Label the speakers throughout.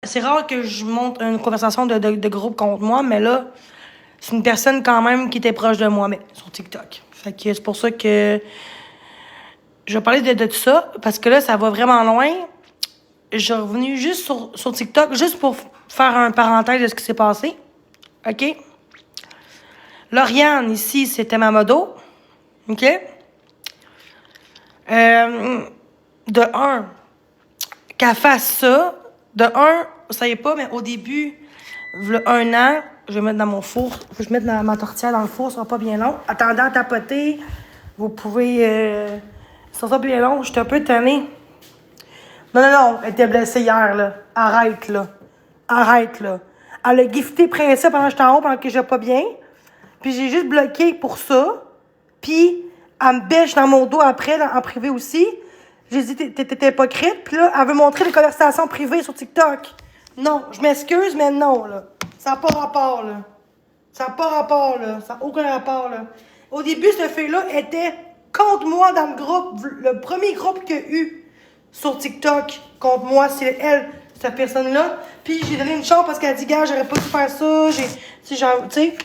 Speaker 1: C'est rare que je monte une conversation de groupe contre moi, mais là, c'est une personne quand même qui était proche de moi, mais sur TikTok. Fait que c'est pour ça que je vais parler de tout ça, parce que là, ça va vraiment loin. Je suis revenue juste sur TikTok, juste pour faire un parenthèse de ce qui s'est passé. OK? Lauriane, ici, c'était ma modo. OK? De un, qu'elle fasse ça. De un, vous savez pas, mais au début, v'là 1 an, je vais mettre dans mon four. Faut que je mette ma tortillère dans le four, ça sera pas bien long. Attendant à tapoter, vous pouvez... ça sera pas bien long, je suis un peu tannée. Non, elle était blessée hier, là. Arrête, là. Arrête, là. Elle a gifté Princesse pendant que j'étais en haut, pendant que j'étais pas bien. Puis j'ai juste bloqué pour ça. Puis elle me bêche dans mon dos après, en privé aussi. J'ai dit, t'es hypocrite. Puis là, elle veut montrer des conversations privées sur TikTok. Non, je m'excuse, mais non, là. Ça n'a pas rapport, là. Ça n'a pas rapport, là. Ça n'a aucun rapport, là. Au début, cette fille-là était contre moi dans le groupe. Le premier groupe qu'il y a eu sur TikTok contre moi, c'est elle, cette personne-là. Puis j'ai donné une chance parce qu'elle a dit, gars, j'aurais pas dû faire ça. Tu sais.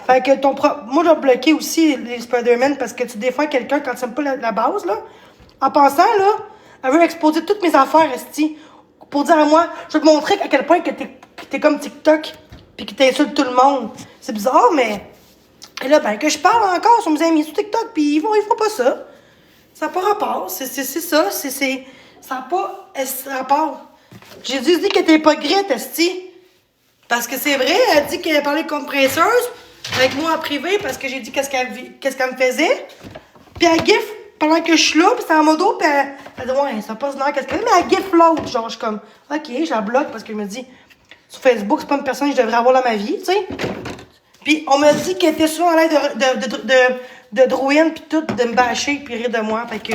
Speaker 1: Fait que moi, j'ai bloqué aussi les Spider-Man parce que tu défends quelqu'un quand tu n'aimes pas la base, là. En passant, là, elle veut exposer toutes mes affaires, esti, pour dire à moi, je veux te montrer à quel point que t'es comme TikTok, puis que t'insultes tout le monde. C'est bizarre, mais... Et là, ben, que je parle encore sur mes amis sur TikTok, puis ils font pas ça. Ça n'a pas rapport. C'est ça. Ça n'a pas rapport. J'ai dit qu'elle était hypocrite, esti. Parce que c'est vrai, elle dit qu'elle parlait comme presseuse avec moi en privé parce que j'ai dit qu'est-ce qu'elle me faisait. Puis elle gifle pendant que je suis là, puis c'est en modo, puis elle dit, ouais, ça passe dans qu'est-ce qu'elle fait, mais elle gifle l'autre. Genre, je suis comme, ok, je la bloque parce que je me dis, sur Facebook, c'est pas une personne que je devrais avoir dans ma vie, tu sais. Puis on m'a dit qu'elle était souvent à l'aide de Drouin, puis tout, de me bâcher, puis rire de moi. Fait que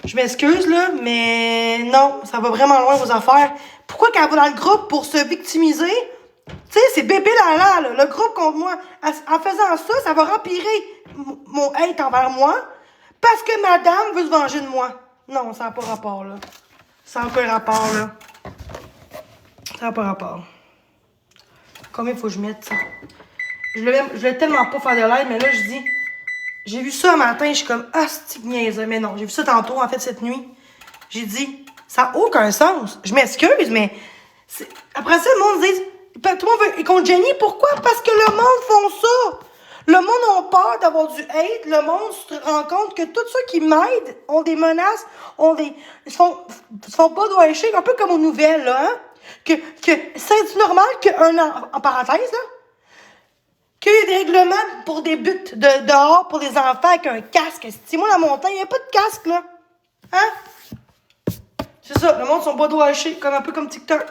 Speaker 1: je m'excuse, là, mais non, ça va vraiment loin vos affaires. Pourquoi qu'elle va dans le groupe pour se victimiser? Tu sais, c'est bébé là, le groupe contre moi. En faisant ça, ça va empirer mon hate envers moi parce que madame veut se venger de moi. Non, ça n'a pas rapport, là. Ça n'a pas rapport, là. Ça n'a pas rapport. Combien faut que je mette ça? Je voulais tellement pas faire de l'aide, mais là, je dis... J'ai vu ça un matin, je suis comme, ah, c'est niaise. Mais non, j'ai vu ça tantôt, en fait, cette nuit. J'ai dit, ça n'a aucun sens. Je m'excuse, mais... Après ça, le monde dit... Tout le monde veut... Et contre Jenny, pourquoi? Parce que le monde font ça. Le monde a peur d'avoir du hate. Le monde se rend compte que tous ceux qui m'aident ont des menaces, ils se font pas doyer, un peu comme aux nouvelles, là, hein? Que c'est normal en parenthèse, là, qu'il y ait des règlements pour des buts dehors pour les enfants avec un casque. Si moi, la montagne, il n'y a pas de casque, là. Hein? C'est ça, le monde sont pas doigés, un peu comme TikTok.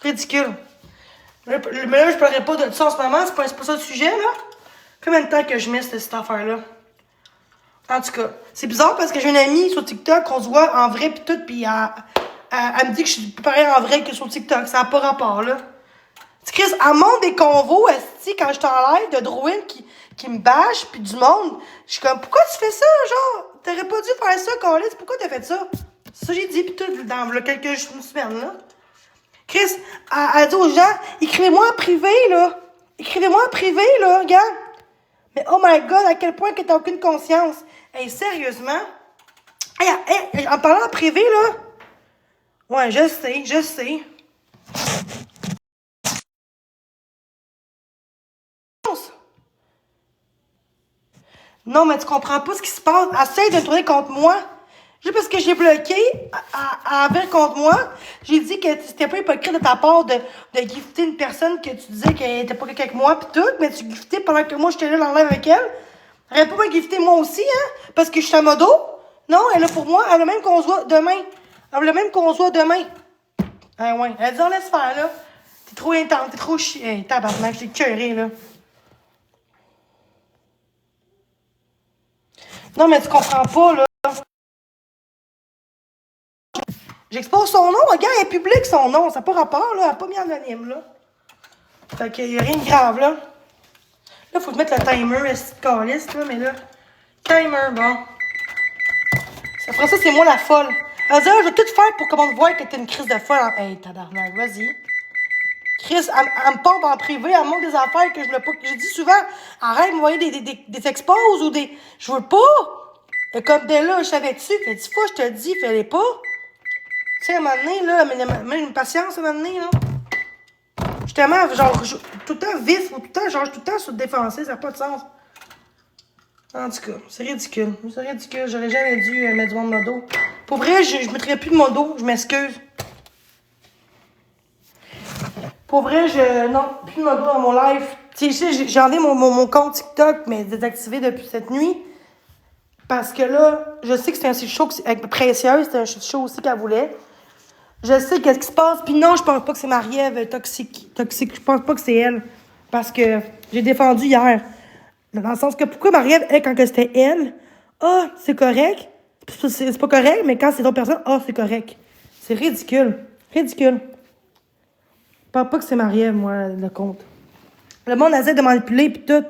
Speaker 1: Ridicule. Mais là, je parlerai pas de ça en ce moment, c'est pas ça le sujet, là. Combien de temps que je mets cette affaire-là? En tout cas, c'est bizarre parce que j'ai une amie sur TikTok, on se voit en vrai pis tout, pis elle me dit que je suis plus pareil en vrai que sur TikTok. Ça n'a pas rapport, là. Chris, elle monte des convos, esti, quand je t'enlève de Drouin qui me bâche, pis du monde. Je suis comme, pourquoi tu fais ça, genre? T'aurais pas dû faire ça, Carlis, pourquoi t'as fait ça? C'est ça que j'ai dit, pis tout, dans quelques semaines, là. Chris, elle dit aux gens, écrivez-moi en privé, là. Écrivez-moi en privé, là, gars. Mais oh my God, à quel point que t'as aucune conscience. Hey, sérieusement? Hey, en parlant en privé, là? Ouais, je sais. Non, mais tu comprends pas ce qui se passe. Essaye de tourner contre moi. Juste parce que j'ai bloqué envers contre moi, j'ai dit que c'était pas hypocrite de ta part de gifter une personne que tu disais qu'elle était pas quelqu'un avec moi pis tout, mais tu giftais pendant que moi j'étais là dans l'air avec elle. Elle aurait pas me gifter moi aussi, hein? Parce que je suis à modo. Non, elle est là pour moi. Elle veut même qu'on se voit demain. Ah ouais. Elle dit, on laisse faire, là. T'es trop intense, t'es trop chiant. Hey, tabarnak, j'ai cœuré, là. Non, mais tu comprends pas, là. J'expose son nom, regarde, elle est public son nom. Ça n'a pas rapport, là. Elle n'a pas mis anonyme, là. Fait qu'il n'y a rien de grave, là. Là, il faut te mettre le timer, calice, là, mais là. Timer, bon. Après ça, c'est moi la folle. Elle va dire, je vais tout faire pour qu'on te voie que t'es une crise de folle. Hey, tabarnak, vas-y. Chris, elle me pompe en privé, elle me montre des affaires que je voulais pas. J'ai dit souvent, arrête de m'envoyer des exposes ou des. Je veux pas! Et comme dès là, je savais-tu, fait 10 fois, je te le dis, fais-les pas. Tu sais, à un moment donné, là, mais une patience, à un moment donné, là. Justement, genre, tout le temps vif, tout le temps, genre, tout le temps sur le défensif, ça n'a pas de sens. En tout cas, c'est ridicule. C'est ridicule, j'aurais jamais dû mettre du monde dans le dos. Pour vrai, je mettrais plus de mon dos, je m'excuse. Pour vrai, non, plus de mon dos dans mon live. Tu sais, j'ai enlevé mon compte TikTok, mais désactivé depuis cette nuit. Parce que là, je sais que c'est un show avec Précieuse, c'est un show aussi qu'elle voulait. Je sais qu'est-ce qui se passe. Puis non, je pense pas que c'est Marie-Ève toxique. Je pense pas que c'est elle. Parce que j'ai défendu hier. Dans le sens que pourquoi Marie-Ève, elle, quand c'était elle, c'est correct. C'est pas correct, mais quand c'est d'autres personnes, c'est correct. C'est ridicule. Ridicule. Je pense pas que c'est Marie-Ève, moi, le compte. Le monde essaie de manipuler pis tout.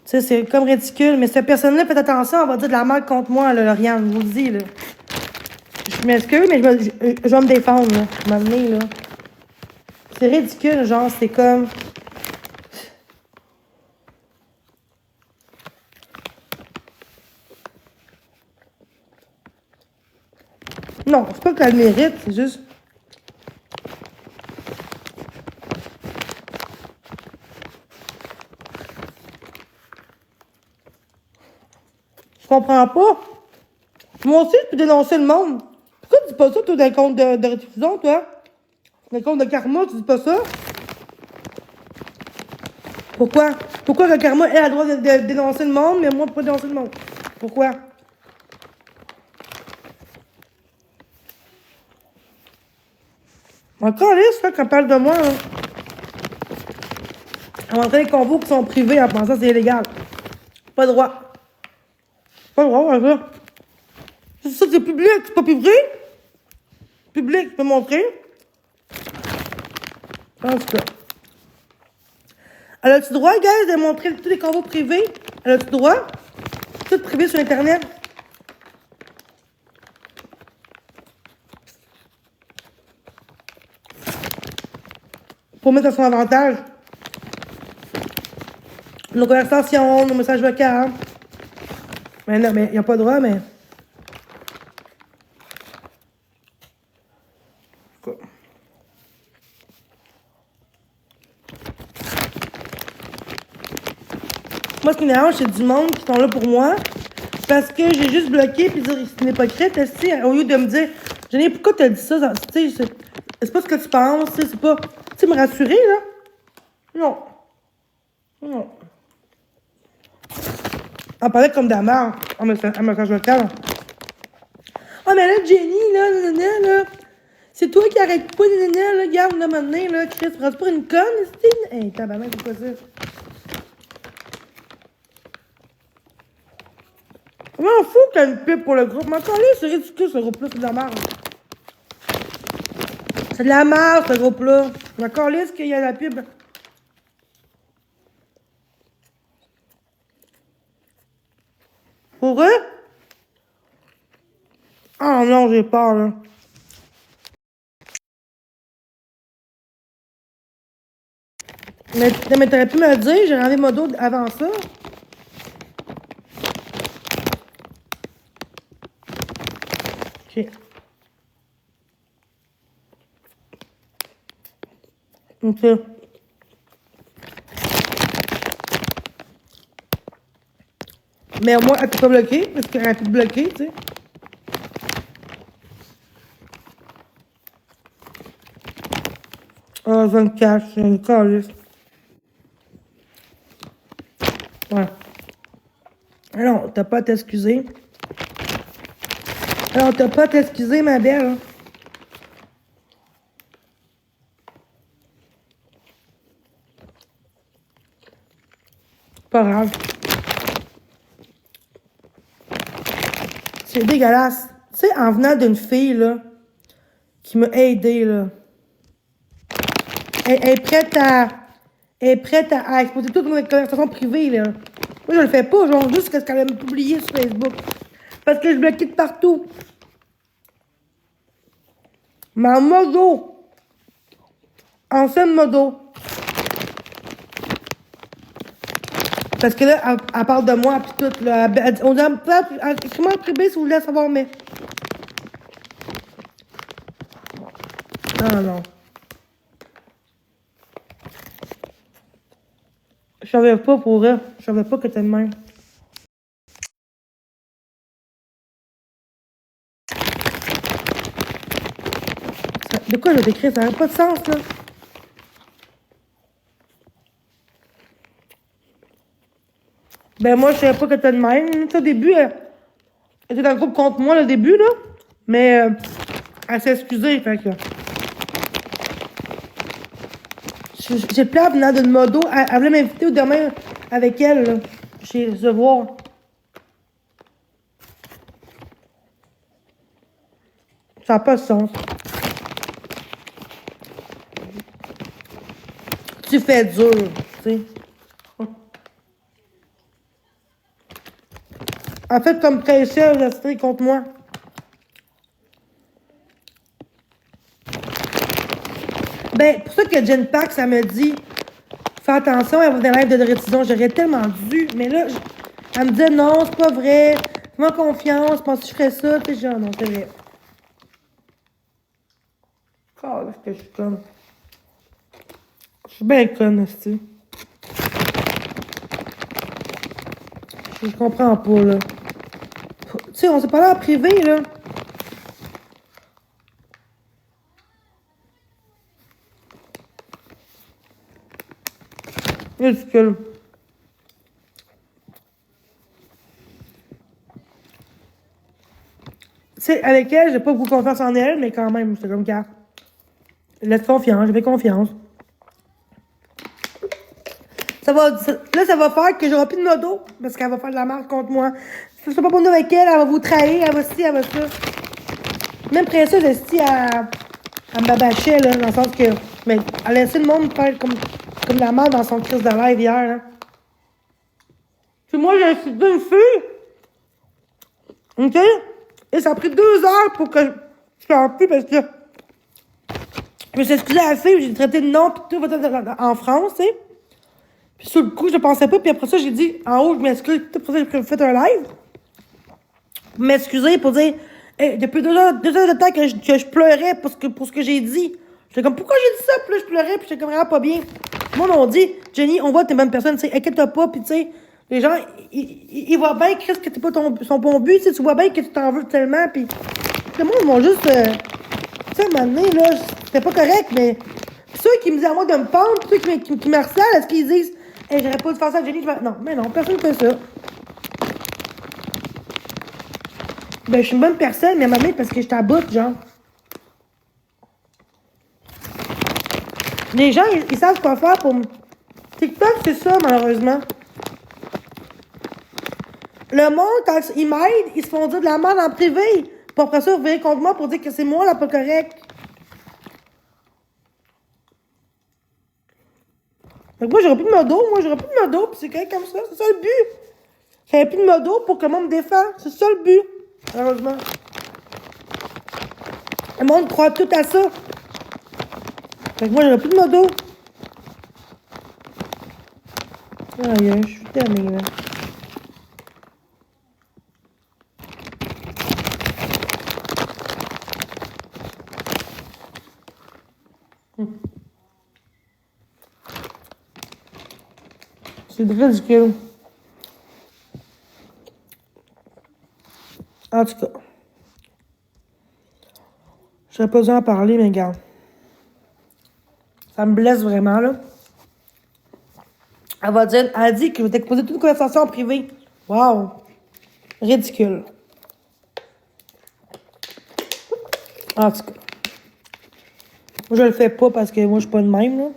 Speaker 1: Tu sais, c'est comme ridicule. Mais cette personne-là, faites attention, on va dire de la merde contre moi, là, Lauriane. Je vous le dis, là. Je m'excuse, mais je vais me défendre, là. Je vais m'amener, là. C'est ridicule, genre, c'est comme. Non, c'est pas qu'elle le mérite, c'est juste. Je comprends pas. Moi aussi, je peux dénoncer le monde. Pourquoi tu dis pas ça, toi, d'un compte de rediffusion, toi? D'un compte de karma, tu dis pas ça? Pourquoi? Pourquoi le karma, elle a le droit de dénoncer le monde, mais moi, je peux pas dénoncer le monde? Pourquoi? Encore lisse, là, quand elle parle de moi, là. Elle montrer des convos qui sont privés en pensant que c'est illégal. Pas le droit. Pas le droit, ça. Ça, c'est public, c'est pas privé. Public, je peux montrer. En tout cas. Elle a-tu droit, guys, de montrer tous les convos privés? Elle a-tu droit? Tout privé sur Internet. Pour mettre à son avantage. Nos conversations, nos messages vocaux. Mais non, mais il n'y a pas de droit, mais. Moi, ce qui m'arrange, c'est du monde qui sont là pour moi. Parce que j'ai juste bloqué puis dire c'est une hypocrite, au lieu de me dire Jenny, pourquoi t'as dit ça? Tu sais, c'est pas ce que tu penses, c'est pas. Tu sais, me rassurer, là. Non. Non. On parlait comme de la merde en message vocal. Ah, mais là, Jenny, là, c'est toi qui arrête pas, là, regarde, là, maintenant, là, Chris, tu prends pour une conne, c'est une. Hey, tabarnak, c'est quoi ça? Je m'en fous qu'il y ait une pipe pour le groupe. Mais encore là, c'est ridicule, ce groupe-là, c'est de la merde. C'est de la merde, ce groupe-là. Mais encore là, qu'il y a la pub. Pour eux? Ah non, j'ai peur, là. Mais t'aurais pu me le dire, j'ai enlevé mon dos avant ça. Ok. Ok. Mais au moins, elle peut pas bloquer, parce qu'elle a pu bloquer, tu sais. Ah, 24, c'est une calice. Ouais. Alors, t'as pas à t'excuser. Alors, t'as pas à t'excuser, ma belle. Pas grave. C'est dégueulasse. Tu sais, en venant d'une fille, là, qui m'a aidé, là. Elle est prête à exposer toutes nos conversations privées, là. Moi, je le fais pas, genre, juste ce qu'elle a publié sur Facebook. Parce que je bloquais de partout. Mais en modo. En scène modo. Parce que là, elle parle de moi, pis tout, là. On dit, comment privé si vous voulez savoir, mais. Non, non. Je savais pas pour elle. Je savais pas que t'es de même. De quoi je t'écris? Ça n'a pas de sens, là. Ben, moi, je savais pas que t'es de même. Tu sais, au début, elle était dans le groupe contre moi, le début, là. Mais, elle s'est excusée, fait que. J'ai plein à venir d'une modo. Elle voulait m'inviter demain avec elle, là. Chez The Voir. Ça n'a pas de sens. Tu fais dur, tu sais. En fait, comme prêcheuse, elle se contre moi. Ben, pour ça que Jen Pack, ça me dit, fais attention, elle va dans l'aide de récision. J'aurais tellement dû, mais là, elle me dit, non, c'est pas vrai. Fais-moi confiance, pense que je ferais ça. Tu sais, genre, non, c'est vrai. Oh, là, que je suis conne. Je suis bien conne, tu sais. Je comprends pas, là. Tu sais, on s'est parlé en privé, là. Ridicule. Tu sais, avec elle, j'ai pas beaucoup confiance en elle, mais quand même, c'est comme qu'elle. Laisse confiance, j'avais confiance. Là, ça va faire que j'aurai plus de modo, parce qu'elle va faire de la marque contre moi. Si je suis pas pour nous avec elle, elle va vous trahir, elle va ci, elle va ça. Même Princesse, elle m'abâchait, là, dans le sens que. Mais elle a laissé le monde faire comme la merde dans son crise de live hier, là. Puis moi, j'ai insulté une fille. OK? Et ça a pris 2 heures pour que je pleure plus parce que. Je me suis excusée à la fille, j'ai traité de nom, pis tout, en France, tu sais. Puis sur le coup, je pensais pas, puis après ça, j'ai dit, en haut, je m'excuse, tout pour ça, j'ai fait un live. Pour m'excuser, pour dire, hey, depuis 2 heures de temps que je pleurais pour ce que j'ai dit. J'étais comme, pourquoi j'ai dit ça? Puis là, je pleurais, puis j'étais comme vraiment pas bien. Tout le monde m'a dit, Jenny, on voit que t'es une bonne personne, tu sais, inquiète-toi pas, puis tu sais, les gens, ils voient bien, Chris, que t'es pas son bon but, tu vois bien que tu t'en veux tellement, puis le monde m'a juste, tu sais, à un moment donné, là, c'était pas correct, mais pis ceux qui me disent à moi de me pendre, pis ceux qui me harcèlent, est-ce qu'ils disent, hey, j'aurais pas dû faire ça à Jenny? Non, mais non, personne ne fait ça. Ben, je suis une bonne personne, mais à un moment donné, parce que je t'aboute, genre. Les gens, ils savent quoi faire pour me. TikTok, c'est ça, malheureusement. Le monde, quand ils m'aident, ils se font dire de la merde en privé. Puis après ça, ils reviennent contre moi pour dire que c'est moi la pas correcte. Fait que moi, j'aurais plus de modo, puis c'est correct comme ça. C'est ça le but. J'avais plus de modo pour que le monde me défende. C'est ça le but, malheureusement. Le monde croit tout à ça. Fait que moi, j'aurais plus de modo. Aïe, je suis tannée, là. C'est ridicule. En tout cas. J'aurais pas dû en parler, mais gars. Ça me blesse vraiment, là. Elle a dit que je vais t'exposer toute une conversation en privé. Wow. Ridicule. En tout cas. Moi, je le fais pas parce que moi, je suis pas de même, là.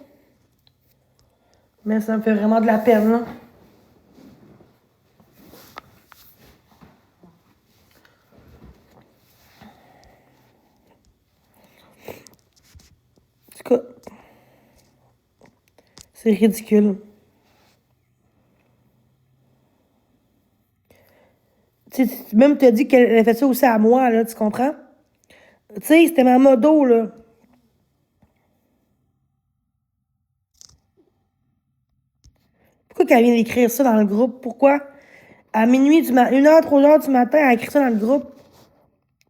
Speaker 1: Mais ça me fait vraiment de la peine, là. En tout cas. C'est ridicule. Tu sais, même tu as dit qu'elle a fait ça aussi à moi, là, tu comprends? Tu sais, c'était ma modo, là. Pourquoi qu'elle vient d'écrire ça dans le groupe? Pourquoi? À minuit du matin, 1h, 3h du matin, elle a écrit ça dans le groupe.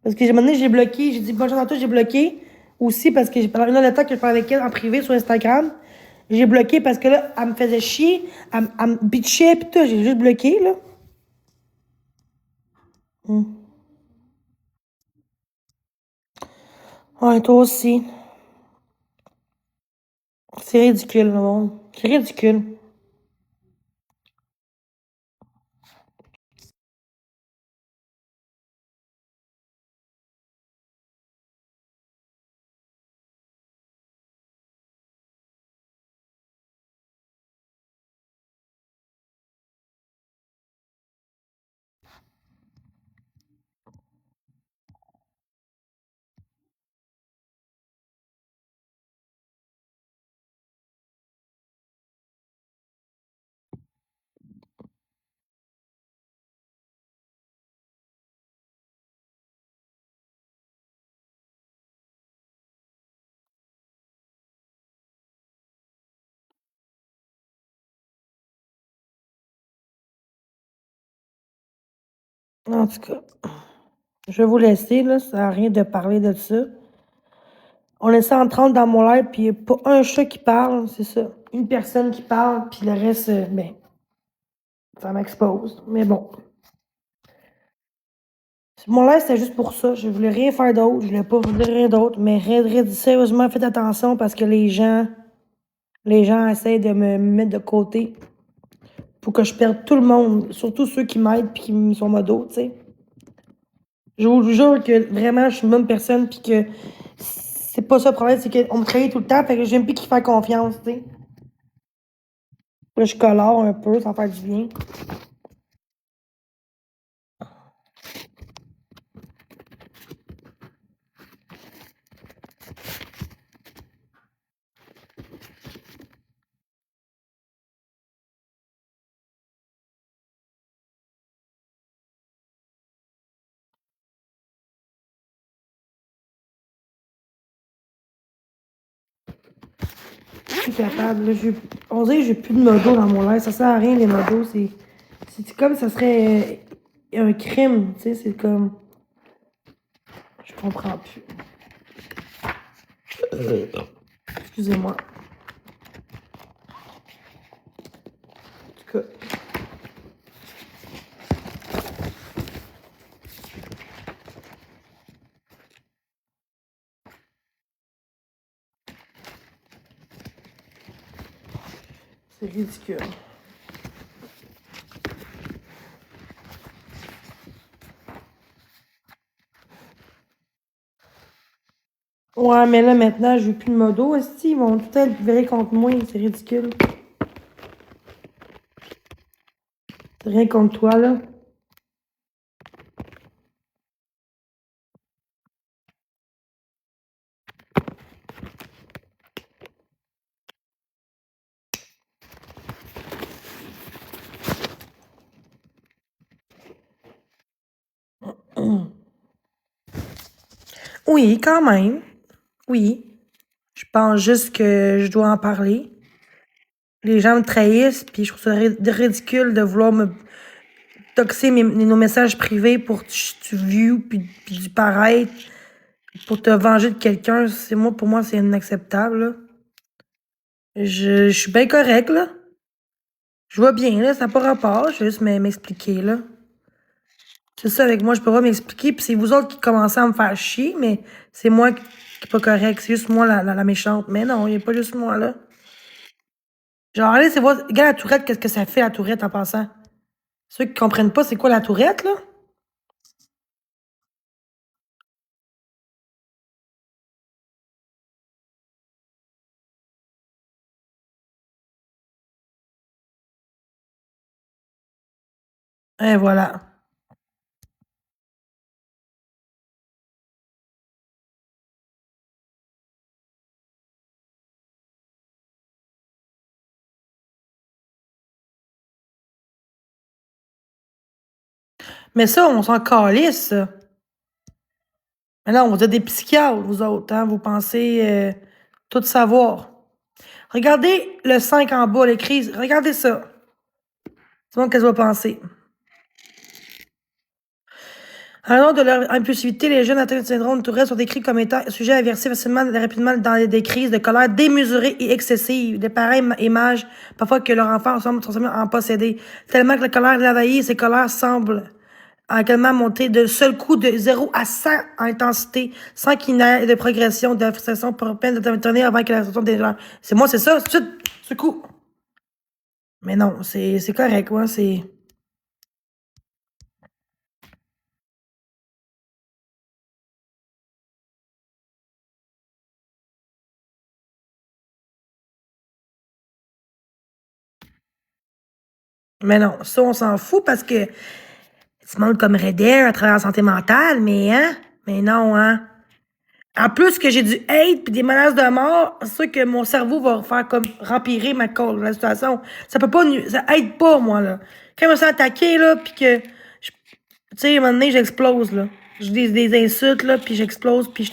Speaker 1: Parce que j'ai un moment donné, j'ai bloqué. J'ai dit bonne chance à toi, j'ai bloqué. Aussi parce que pendant 1 heure de temps que je parlais avec elle en privé sur Instagram, j'ai bloqué parce que là, elle me faisait chier, elle me bitchait pis tout, j'ai juste bloqué, là. Hmm. Ouais, toi aussi. C'est ridicule, le monde. C'est ridicule. En tout cas, je vais vous laisser, là. Ça sert à rien de parler de ça. On est 130 dans mon live, puis il n'y a pas un chat qui parle, c'est ça. Une personne qui parle, puis le reste, ben, ça m'expose. Mais bon. Mon live, c'était juste pour ça. Je voulais rien faire d'autre. Je voulais pas vous dire rien d'autre. Mais sérieusement, faites attention parce que les gens essayent de me mettre de côté pour que je perde tout le monde. Surtout ceux qui m'aident puis qui me sont modos, tu sais. Je vous jure que vraiment, je suis une bonne personne puis que c'est pas ça le problème, c'est qu'on me trahit tout le temps. Fait que j'aime plus qu'ils fassent confiance, tu sais. Là, je colore un peu, ça fait du bien. Je suis capable. Là, on dirait que j'ai plus de modos dans mon live. Ça sert à rien, les modos. C'est comme ça serait un crime. Tu sais, c'est comme. Je comprends plus. Excusez-moi. En tout cas, c'est ridicule. Ouais, mais là, maintenant, j'ai plus de modo. Est-ce qu'ils vont tout être virer contre moi? C'est ridicule. C'est rien contre toi, là. Oui, quand même. Oui. Je pense juste que je dois en parler. Les gens me trahissent, puis je trouve ça ridicule de vouloir me toxer nos messages privés pour du view, puis du paraître, pour te venger de quelqu'un. Pour moi, c'est inacceptable, là. Je suis bien correct, là. Je vois bien, là, ça n'a pas rapport. Je vais juste m'expliquer, là. C'est ça, avec moi, je peux pas m'expliquer. Puis c'est vous autres qui commencez à me faire chier, mais c'est moi qui est pas correct. C'est juste moi la méchante. Mais non, il n'y a pas juste moi, là. Genre, allez, c'est voir. Regarde la tourette, qu'est-ce que ça fait, la tourette, en passant. Ceux qui comprennent pas c'est quoi la tourette, là? Et voilà. Mais ça, on s'en calisse, ça. Mais non, vous êtes des psychiatres, vous autres, hein? Vous pensez tout savoir. Regardez le 5 en bas, les crises. Regardez ça. C'est moi qu'elle va penser. À l'heure de leur impulsivité, les jeunes atteints de syndrome de Tourette sont décrits comme étant sujets à verser facilement et rapidement dans des crises de colère démesurées et excessives. Les parents imagent parfois que leur enfant semble transformé en possédé. Tellement que la colère l'envahit, ces colères semblent également monter de seul coup de 0 à 100 en intensité, sans qu'il n'ait de progression, de frustration pour peine de tenir avant que la situation des gens. C'est moi, c'est ça, c'est ce coup. Mais non, c'est correct, ouais, c'est. Mais non, ça, on s'en fout parce que tu montres comme Redder à travers la santé mentale, mais hein? Mais non, hein? En plus que j'ai du hate puis des menaces de mort, c'est sûr que mon cerveau va faire comme rempirer ma cause, la situation. Ça peut pas, ça aide pas, moi, là. Quand je me sens attaqué, là, puis que, tu sais, à un moment donné, j'explose, là. Je dis des insultes, là, puis j'explose, puis je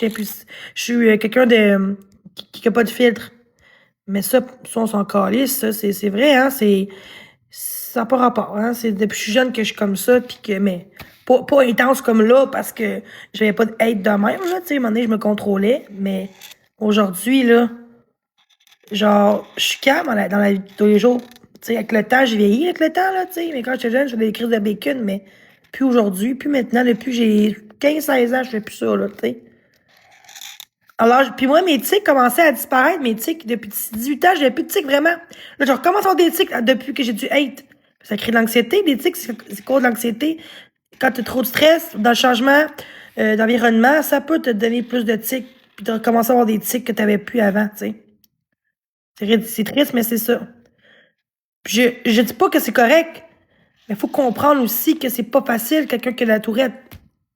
Speaker 1: suis quelqu'un de, qui a pas de filtre. Mais ça on s'en calisse, ça, c'est vrai, hein, ça n'a pas rapport, hein. C'est depuis que je suis jeune que je suis comme ça, puis que, mais pas intense comme là, parce que j'avais pas de hate de même, là, tu sais, à un moment donné, je me contrôlais, mais aujourd'hui, là, genre, je suis calme dans la vie de tous les jours. Tu sais, avec le temps, j'ai vieilli avec le temps, là, tu sais, mais quand j'étais jeune, je faisais des crises de bacon, mais plus aujourd'hui, plus maintenant, depuis que j'ai 15-16 ans, je fais plus ça, là, tu sais. Alors, puis moi, mes tics commençaient à disparaître, mes tics, depuis 18 ans, j'avais plus de tics vraiment. Là, je recommence à avoir des tics depuis que j'ai du hate. Ça crée de l'anxiété, les tics, c'est quoi de l'anxiété? Quand tu as trop de stress, dans le changement d'environnement, ça peut te donner plus de tics, puis tu recommences à avoir des tics que tu n'avais plus avant, tu sais. C'est triste, mais c'est ça. Puis je dis pas que c'est correct, mais il faut comprendre aussi que c'est pas facile, quelqu'un qui a la tourette,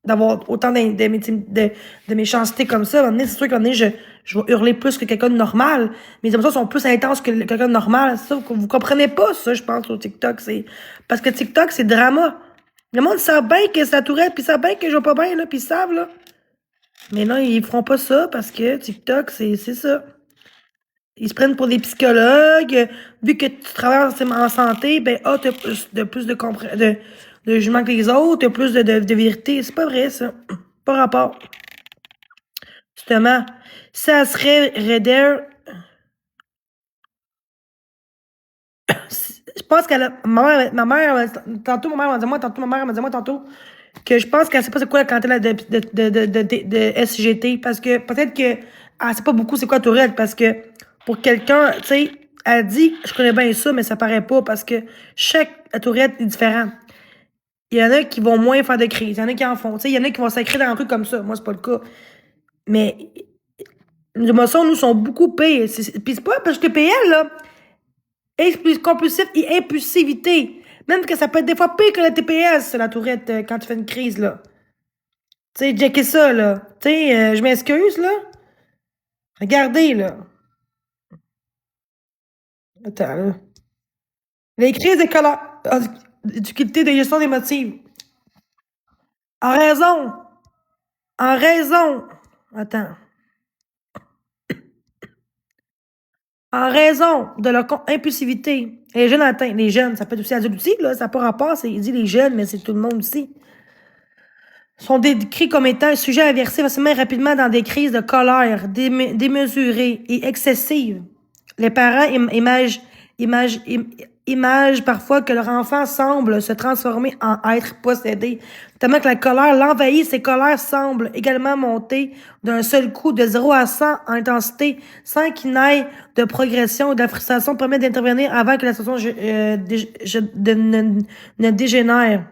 Speaker 1: d'avoir autant de méchanceté comme ça. À un moment donné, c'est sûr qu'à un moment donné, je vais hurler plus que quelqu'un de normal. Mes émotions sont plus intenses que quelqu'un de normal. C'est ça, vous comprenez pas ça, je pense, au TikTok. Parce que TikTok, c'est drama. Le monde sait bien que c'est la tourette, puis ils savent bien que je vais pas bien, là, puis ils savent, là. Mais non, ils feront pas ça parce que TikTok, c'est ça. Ils se prennent pour des psychologues. Vu que tu travailles en santé, ben, t'as plus de jugement que les autres, t'as plus de vérité. C'est pas vrai, ça. Pas rapport. Justement, ça serait Redder. Je pense qu'elle a. Tantôt, ma mère m'a dit moi, tantôt, que je pense qu'elle sait pas c'est quoi la clientèle de SGT. Parce que peut-être que elle sait pas beaucoup c'est quoi Tourette. Parce que pour quelqu'un, tu sais, elle dit, je connais bien ça, mais ça paraît pas. Parce que chaque Tourette est différent. Il y en a qui vont moins faire de crise. Il y en a qui en font. Tu sais, il y en a qui vont sacrer dans un truc comme ça. Moi, c'est pas le cas. Mais les émotions, nous, sont beaucoup pires. Puis c'est pas parce que PL, là, compulsif et impulsivité. Même que ça peut être des fois pire que le TPS, la tourette, quand tu fais une crise, là. Tu sais, checker ça, là. Tu sais, je m'excuse, là. Regardez, là. Attends, là. Les crises de colère. Difficulté de gestion des motifs. En raison. En raison. Attends. En raison de leur impulsivité. Les jeunes atteints. Les jeunes, ça peut être aussi adultes aussi, là. Ça n'a pas rapport. Il dit les jeunes, mais c'est tout le monde aussi. Sont décrits comme étant sujets à verser facilement et rapidement dans des crises de colère démesurées et excessives. Les parents imagent parfois que leur enfant semble se transformer en être possédé, tellement que la colère l'envahit. Ces colères semblent également monter d'un seul coup de 0 à 100 en intensité, sans qu'il n'aille de progression ou de la frustration permet d'intervenir avant que la situation ne dégénère.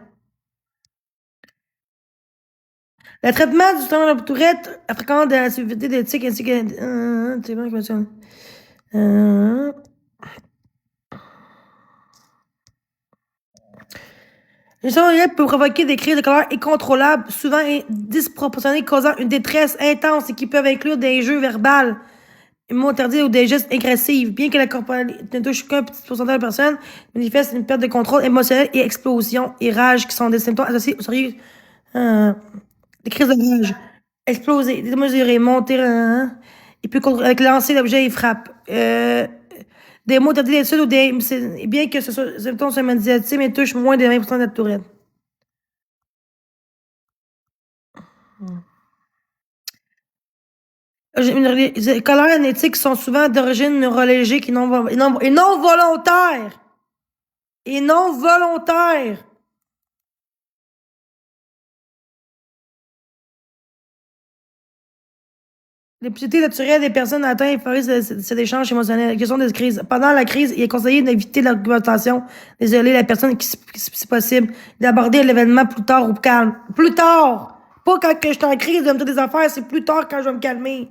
Speaker 1: Le traitement du syndrome de Tourette fréquente de la sévérité d'éthique ainsi que. C'est bon, comment ça? Le syndrome de Tourette peut provoquer des crises de colère incontrôlables, souvent disproportionnées, causant une détresse intense et qui peuvent inclure des jeux verbaux, mots interdits ou des gestes agressifs. Bien que la corporalité ne touche qu'un petit pourcentage de personnes, manifeste une perte de contrôle émotionnel et explosion et rage qui sont des symptômes associés au sérieux. Des crises de rage. Exploser, démesuré, monter, il peut avec lancer l'objet, il frappe. Des mots interdits d'études ou des. Bien que ce soit symptômes médiatisés, mais touche moins de 20% de la tourette. Les colères anétiques sont souvent d'origine neurologique et non volontaire. Et non volontaire. L'impunité naturelle des personnes atteintes favorise cet échange émotionnel. Question de crise. Pendant la crise, il est conseillé d'éviter l'argumentation, d'isoler la personne si possible, d'aborder l'événement plus tard ou calme. Plus tard! Pas quand je suis en crise de me dire des affaires, c'est plus tard quand je vais me calmer.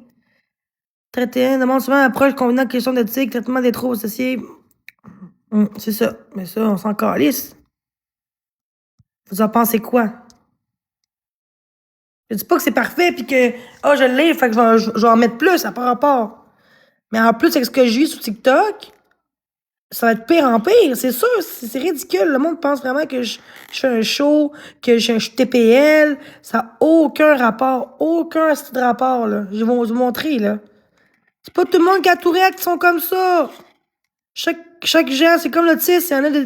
Speaker 1: Traiter un demande souvent approche combinant question d'éthique, traitement des troubles associés. C'est ça. Mais ça, on s'en calisse. Vous en pensez quoi? Je dis pas que c'est parfait puis que je l'ai, fait que je vais en mettre plus, ça par rapport. Mais en plus, avec ce que j'ai eu sur TikTok, ça va être pire en pire, c'est sûr, c'est ridicule. Le monde pense vraiment que je fais un show, que je suis TPL. Ça n'a aucun rapport, aucun style de rapport, là. Je vais vous montrer, là. C'est pas tout le monde qui a Tourette qui sont comme ça. Chaque genre, c'est comme l'autisme, il y en a des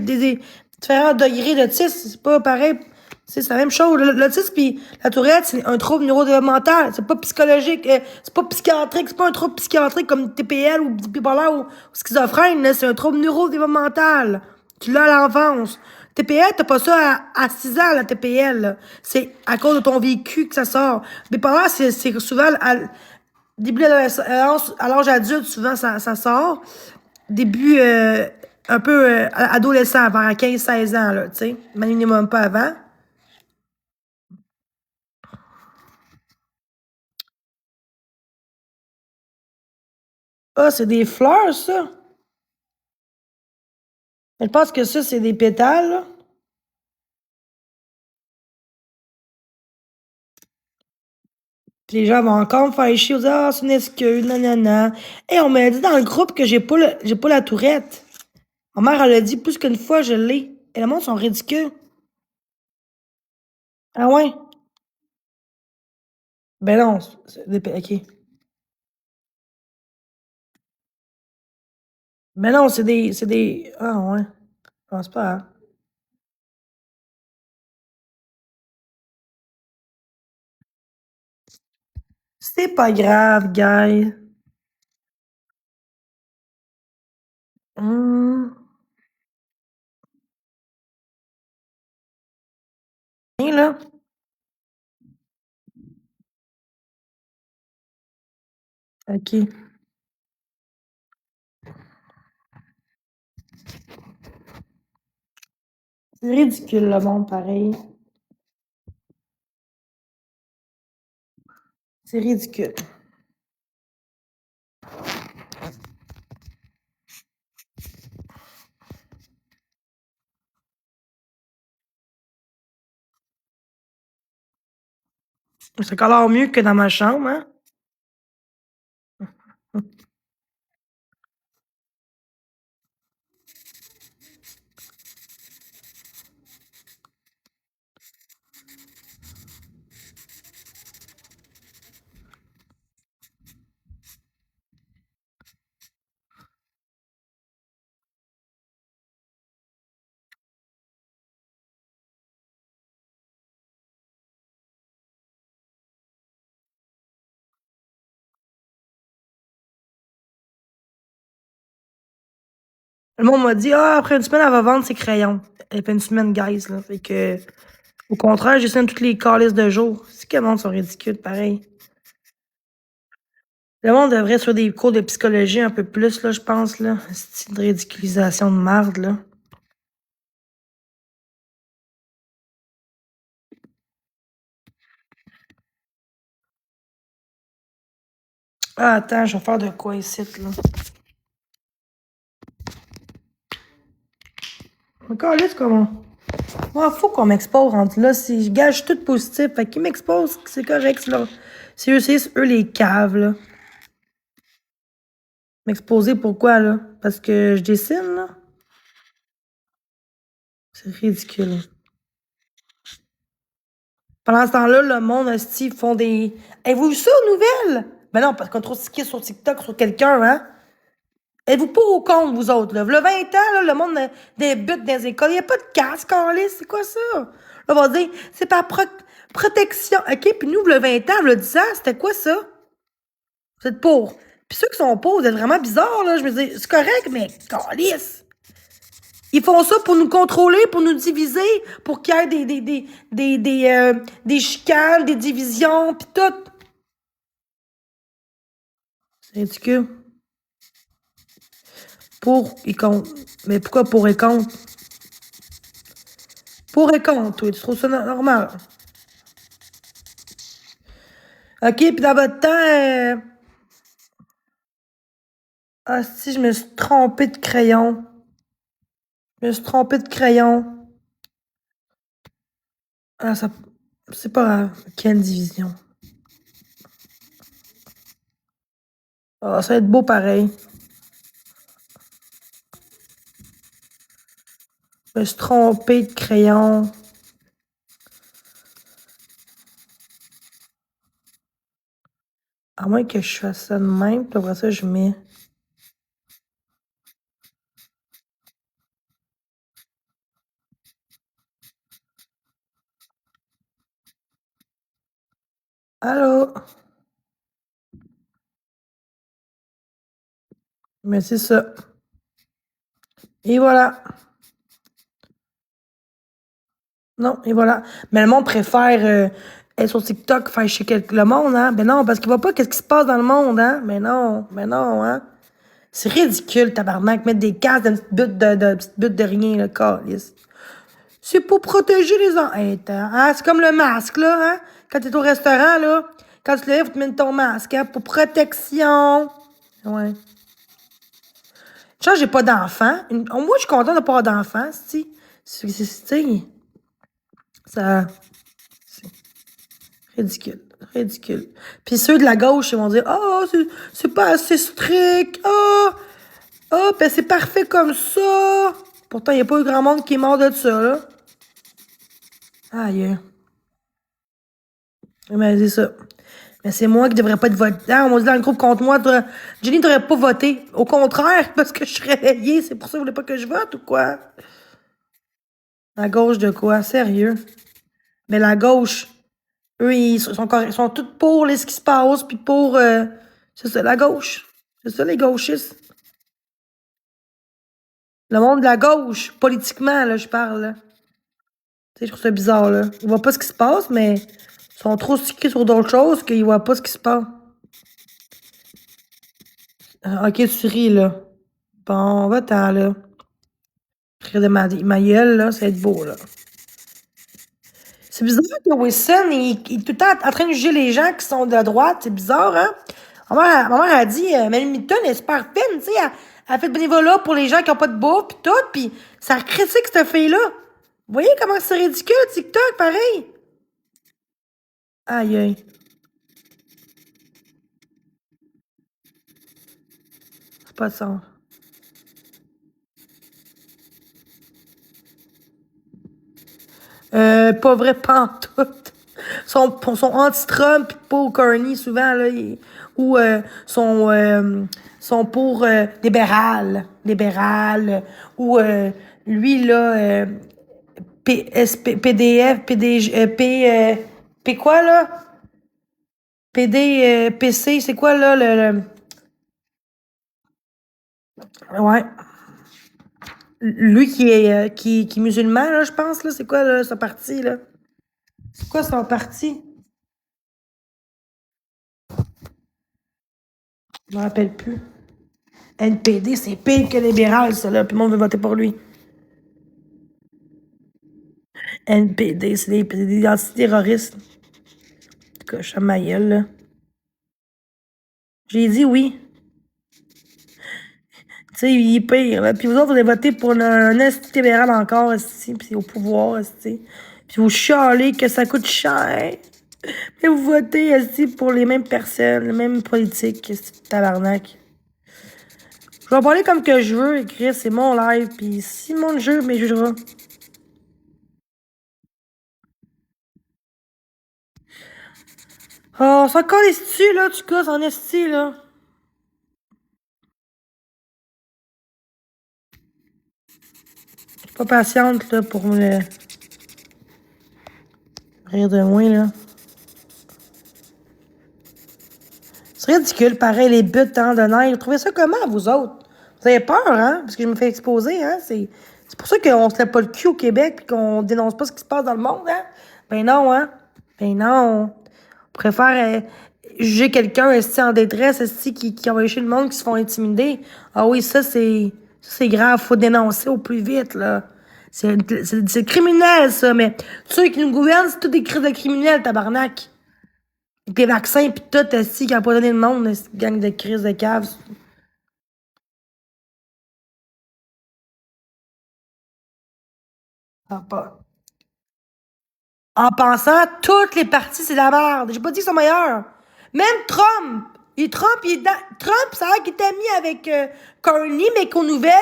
Speaker 1: différents degrés d'autisme, c'est pas pareil. C'est la même chose. L'autisme puis la Tourette, c'est un trouble neurodéveloppemental. C'est pas psychologique, c'est pas psychiatrique, c'est pas un trouble psychiatrique comme TPL ou bipolaire ou schizophrène, là. C'est un trouble neurodéveloppemental. Tu l'as à l'enfance. TPL, t'as pas ça à 6 ans, la TPL, là. C'est à cause de ton vécu que ça sort. Bipolaire, c'est souvent début de l'adolescence, à l'âge adulte, souvent ça sort. Début un peu adolescent, vers 15-16 ans, là, tu sais. Minimum pas avant. Ah, c'est des fleurs, ça. Je pense que ça, c'est des pétales, là. Puis les gens vont encore me faire chier, dire, ah, c'est une excuse, nanana. Et on m'a dit dans le groupe que j'ai pas la tourette. Ma mère, elle a dit plus qu'une fois, je l'ai. Et le monde sont ridicules. Ah ouais? Ben non, ok. Ben non, ah ouais. Je pense pas, hein. C'est pas grave, guys. Hum, rien, là. Ok. C'est ridicule, le monde, pareil. C'est ridicule. C'est encore mieux que dans ma chambre, hein? Le monde m'a dit, ah, après une semaine, elle va vendre ses crayons. Elle fait une semaine, guys, là. Fait que, au contraire, j'essaie toutes les calices de jour. C'est que le monde sont ridicules, pareil. Le monde devrait sur des cours de psychologie un peu plus, là, je pense, là. C'est une ridiculisation de marde, là. Ah, attends, je vais faire de quoi ici, là. Encore là, comment? Moi, faut qu'on m'expose rendu là. Si je gage tout positif, fait qu'ils m'exposent, c'est correct, là. C'est eux les caves, là. M'exposer pourquoi, là? Parce que je dessine, là? C'est ridicule. Pendant ce temps-là, le monde, esti, font des. Avez-vous vu ça aux nouvelles? Ben non, parce qu'on trouve stické sur TikTok sur quelqu'un, hein? Êtes-vous pas au compte, vous autres, là? Le 20 ans, là, le monde débute dans les écoles. Il n'y a pas de casque en liste. C'est quoi ça? Là, on va dire, c'est par protection. OK? Puis nous, le 20 ans, le 10 ans, c'était quoi ça? Vous êtes pauvres. Puis ceux qui sont pauvres, vous êtes vraiment bizarres, là. Je me dis, c'est correct, mais calisse. Ils font ça pour nous contrôler, pour nous diviser, pour qu'il y ait des chicanes, des divisions, pis tout. C'est ridicule. Pour et contre. Mais pourquoi pour et contre? Pour et contre, oui. Tu trouves ça normal? OK, puis dans votre temps, ah, si, je me suis trompée de crayon. Je me suis trompée de crayon. Ah, ça... C'est pas grave. Quelle division? Ah, ça va être beau pareil. Je me suis trompée de crayon. À moins que je fasse ça de même, puis après ça, je mets... Allô? Mais c'est ça. Et voilà. Non, et voilà. Mais le monde préfère être sur TikTok, faire chier le monde, hein? Ben non, parce qu'il voit pas qu'est-ce qui se passe dans le monde, hein? Mais non, hein? C'est ridicule, tabarnak, mettre des casques dans une petite butte de rien, le calice. C'est pour protéger les gens. Hey, hein? C'est comme le masque, là, hein? Quand t'es au restaurant, là, quand tu te lèves, tu mets ton masque, hein? Pour protection. Ouais. J'ai pas d'enfant. Moi, je suis contente de pas avoir d'enfant, si. Ça. C'est ridicule. Ridicule. Puis ceux de la gauche, ils vont dire oh, c'est pas assez strict. Oh, ben c'est parfait comme ça. Pourtant, il n'y a pas eu grand monde qui est mort de ça, là. Aïe. Mais c'est ça. Mais c'est moi qui devrais pas être voté. Ah, on m'a dit dans le groupe contre moi, Jenny devrait pas voter. Au contraire, parce que je suis réveillée, c'est pour ça que vous voulez pas que je vote ou quoi? La gauche de quoi? Sérieux? Mais la gauche, eux, ils sont tous pour ce qui se passe, puis pour... c'est ça, la gauche. C'est ça, les gauchistes. Le monde de la gauche, politiquement, là, je parle, là. Tu sais, je trouve ça bizarre, là. Ils voient pas ce qui se passe, mais ils sont trop stickés sur d'autres choses qu'ils voient pas ce qui se passe. OK, tu ris, là. Bon, va-t'en, là. Rire de ma gueule, là, ça va être beau, là. C'est bizarre que Wilson, il est tout le temps en train de juger les gens qui sont de la droite. C'est bizarre, hein? Ma mère a dit, Mélanie Mitton est super fine, tu sais. Elle fait de bénévolat pour les gens qui n'ont pas de bouffe, pis tout, pis ça critique cette fille-là. Vous voyez comment c'est ridicule, TikTok, pareil? Aïe, aïe. C'est pas de sens. Pas vrai, pantoute. Sont anti-Trump pis pas au Carney, souvent, là. Ou sont pour libéral. Ou lui, là, PDF, PDG, P quoi, là? PC, c'est quoi, là, ouais. Lui qui est musulman, là, je pense, là, c'est quoi, là, son parti, là? C'est quoi son parti? Je me rappelle plus. NPD, c'est pire que libéral, ça, là, puis le monde veut voter pour lui. NPD, c'est des antiterroristes. En tout cas, je ma gueule, là. J'ai dit oui. Tu sais, il est pire, là. Puis vous autres, vous allez voter pour un esti libéral encore, esti, puis c'est au pouvoir, esti. Puis vous chialez que ça coûte cher. Mais vous votez, esti, pour les mêmes personnes, les mêmes politiques, esti, tabarnak. Je vais parler comme que je veux, écrire, c'est mon live, puis si mon jeu me jugera. Oh, ça encore les tu là, tu casses en esti, là. Je suis pas patiente, là, pour me rire de moi, là. C'est ridicule, pareil, les buts de neige. Vous trouvez ça comment, vous autres? Vous avez peur, hein? Parce que je me fais exposer, hein? C'est pour ça qu'on se lève pas le cul au Québec puis qu'on dénonce pas ce qui se passe dans le monde, hein? Ben non, hein? Ben non. On préfère juger quelqu'un en détresse, qui envoie chez le monde, qui se font intimider. Ah oui, ça, c'est grave. Faut dénoncer au plus vite, là. C'est criminel, ça, mais ceux qui nous gouvernent, c'est tous des crises de criminels, tabarnak. Avec les vaccins pis tout, qui a pas donné le monde, cette gang de crises de caves. Ah, pas. En pensant, toutes les parties, c'est de la merde. J'ai pas dit qu'ils sont meilleurs. Même Trump. Trump, ça a l'air qu'il était mis avec Carney, mais qu'aux nouvelles,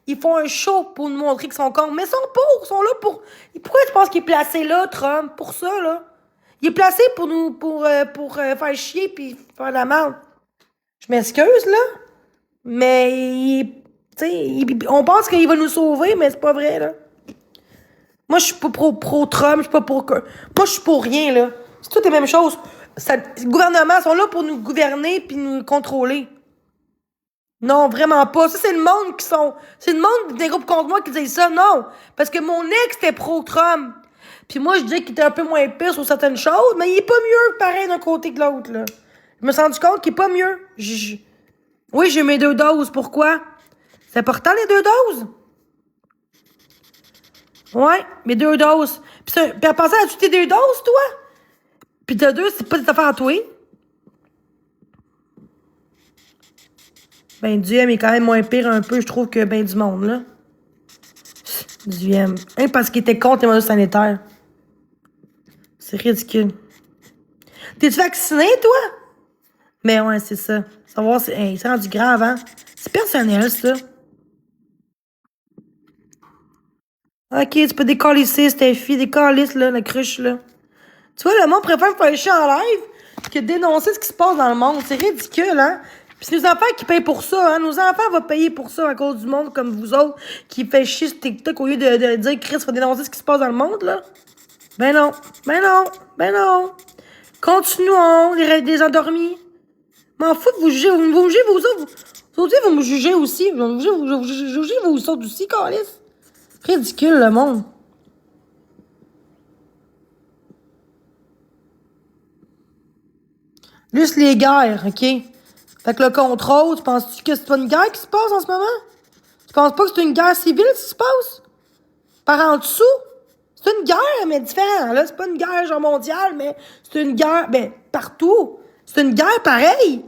Speaker 1: ils font un show pour nous montrer qu'ils sont cons. Mais ils sont là pour. Pourquoi tu penses qu'il est placé là, Trump? Pour ça, là. Il est placé pour nous, faire chier puis faire de la merde. Je m'excuse, là. Mais, tu sais, on pense qu'il va nous sauver, mais c'est pas vrai, là. Moi, je suis pas pro-Trump, je suis pas pour... Moi, je suis pour rien, là. C'est toutes les mêmes choses. Les gouvernements sont là pour nous gouverner puis nous contrôler. Non, vraiment pas. Ça, c'est le monde qui sont... C'est le monde des groupes contre moi qui disent ça. Non. Parce que mon ex était pro-Trump. Puis moi, je dis qu'il était un peu moins pire sur certaines choses, mais il est pas mieux pareil d'un côté que l'autre, là. Je me suis rendu compte qu'il est pas mieux. Oui, j'ai mes 2 doses. Pourquoi? C'est important, les 2 doses? Ouais, mes 2 doses. Puis à penser à tes 2 doses, toi? Puis t'as deux, c'est pas des affaires à toi. Ben, Dieu est quand même moins pire un peu, je trouve, que ben du monde, là. Dieu. Hein, parce qu'il était contre les mesures sanitaires. C'est ridicule. T'es-tu vacciné, toi? Mais ouais, c'est ça. Savoir, c'est rendu grave, hein? C'est personnel, ça. Ok, tu peux décalisser, Steffi, décalisse, là, la cruche, là. Tu vois, le monde préfère faire chier en live que dénoncer ce qui se passe dans le monde. C'est ridicule, hein? Puis c'est nos enfants qui payent pour ça, hein? Nos enfants vont payer pour ça à cause du monde comme vous autres qui fait chier sur TikTok au lieu de dire Chris faut dénoncer ce qui se passe dans le monde, là. Ben non, ben non, ben non. Continuons, les endormis. M'en fous de vous juger. Vous me jugez, vous autres. Vous autres, vous me jugez aussi. Vous jugez, vous autres aussi, Carlis. Ridicule, le monde. Juste les guerres, OK? Fait que le contrôle, tu penses-tu que c'est pas une guerre qui se passe en ce moment? Tu penses pas que c'est une guerre civile qui se passe? Par en dessous? C'est une guerre, mais différent. Là, c'est pas une guerre genre mondiale, mais c'est une guerre, ben, partout. C'est une guerre pareille,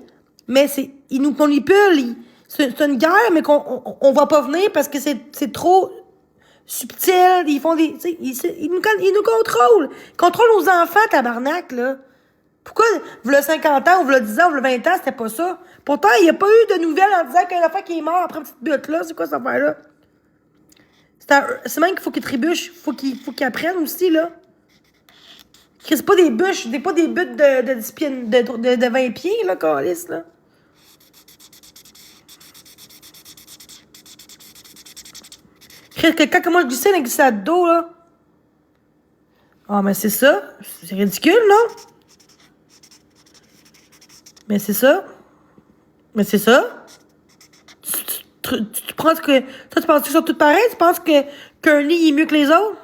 Speaker 1: mais ils nous manipulent. C'est une guerre, mais on va pas venir parce que c'est trop subtil. Ils font des, ils nous contrôlent. Ils contrôlent nos enfants, tabarnak, là. Pourquoi, v'là 50 ans, ou v'là 10 ans, ou v'là 20 ans, c'était pas ça? Pourtant, il n'y a pas eu de nouvelles en disant qu'il y a un enfant qui est mort après une petite butte, là. C'est quoi cette affaire-là? C'est même qu'il faut qu'ils trébuchent. Faut qu'ils apprennent aussi, là. C'est pas des bûches, c'est pas des buttes de 10 pieds, de 20 pieds, là, calice, là. Quand moi je glissais dans le glissade d'eau, là. Ah, mais c'est ça. C'est ridicule, non? Mais c'est ça. Mais c'est ça. Tu penses que. Toi, tu penses qu'ils sont tous pareils? Tu penses qu'un lit est mieux que les autres?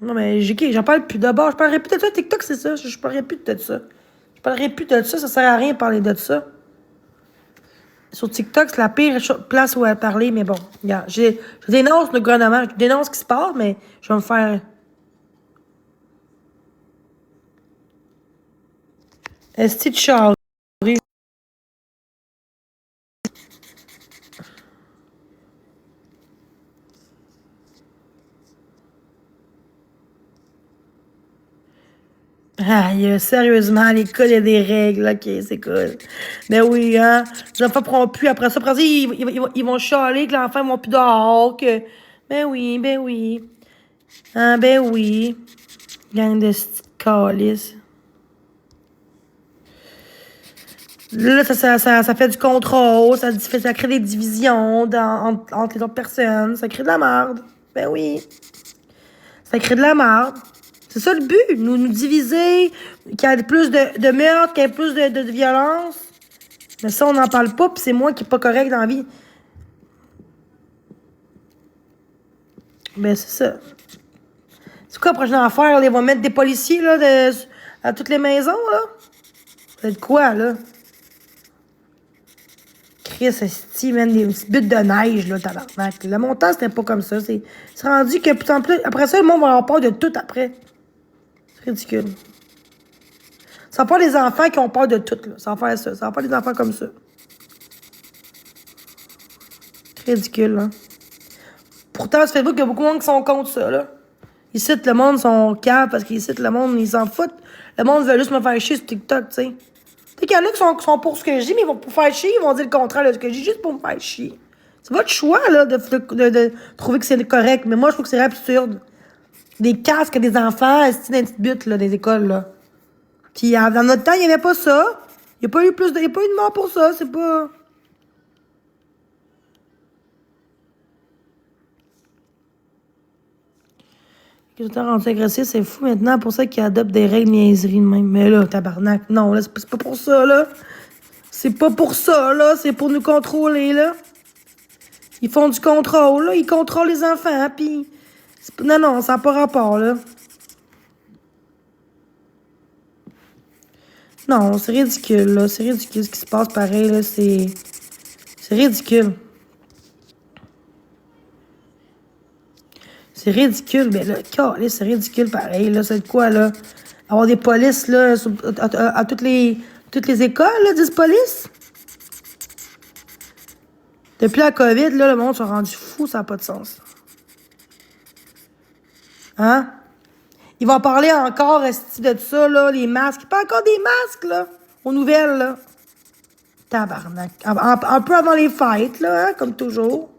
Speaker 1: Non, mais j'en parle plus d'abord. Je parlerai plus de ça. TikTok, c'est ça. Je parlerai plus de ça. Je parlerai plus de ça. Ça sert à rien de parler de ça. Sur TikTok, c'est la pire place où elle parler, mais bon. Regarde, je dénonce le gouvernement. Je dénonce ce qui se passe, mais je vais me faire. Esti de Charles. Aïe, sérieusement, à l'école, il y a des règles, ok, c'est cool. Ben oui, hein, les enfants pourront plus, après ça, ils vont chialer que l'enfant ne vont plus dehors, que, Ben oui, ben oui. Ah, ben oui. Gang de calices. Là, ça fait du contrôle, ça crée des divisions entre les autres personnes, ça crée de la merde. Ben oui. Ça crée de la merde. C'est ça le but, nous diviser, qu'il y ait plus de meurtres, qu'il y ait plus de violence. Mais ça, on n'en parle pas, pis c'est moi qui est pas correct dans la vie. Ben, c'est ça. C'est quoi la prochaine affaire? Là? Ils vont mettre des policiers là, à toutes les maisons, là? Ça va être quoi, là? Chris, esti, man, des petites buttes de neige, là, tabarnak. Le montant, c'était pas comme ça. C'est rendu que, plus en plus, après ça, le monde va avoir peur de tout après. C'est ridicule. Ça va pas les enfants qui ont peur de tout, là. Ça va faire ça. Ça va pas les enfants comme ça. C'est ridicule, hein. Pourtant, sur Facebook, il y a beaucoup de monde qui sont contre ça, là. Ils citent le monde, sont calmes parce qu'ils citent le monde, ils s'en foutent. Le monde veut juste me faire chier sur TikTok, tu sais. Tu sais qu'il y en a qui sont pour ce que je dis, mais ils vont pour faire chier, ils vont dire le contraire de ce que je dis, juste pour me faire chier. C'est votre choix, là, de trouver que c'est correct. Mais moi, je trouve que c'est absurde. Des casques à des enfants, c'est dans des petites buttes, là, des écoles, là. Puis, dans notre temps, il n'y avait pas ça. Il n'y a pas eu de mort pour ça, c'est pas... Que tout rendu agressif, c'est fou maintenant, pour ça qu'ils adoptent des règles niaiseries de même. Mais là, tabarnak, non, là, c'est pas pour ça, là. C'est pas pour ça, là. C'est pour nous contrôler, là. Ils font du contrôle, là. Ils contrôlent les enfants, puis... Non, non, ça n'a pas rapport, là. Non, c'est ridicule, là. C'est ridicule ce qui se passe pareil, là. C'est ridicule. C'est ridicule, mais là, c'est ridicule pareil, là. C'est de quoi, là? Avoir des polices, là, à toutes les écoles, là, 10 polices? Depuis la COVID, là, le monde s'est rendu fou, ça n'a pas de sens. Hein? Ils vont parler encore, esti, de ça, là, les masques. Il pas encore des masques, là, aux nouvelles, là. Tabarnak. Un peu avant les fêtes, là, hein, comme toujours.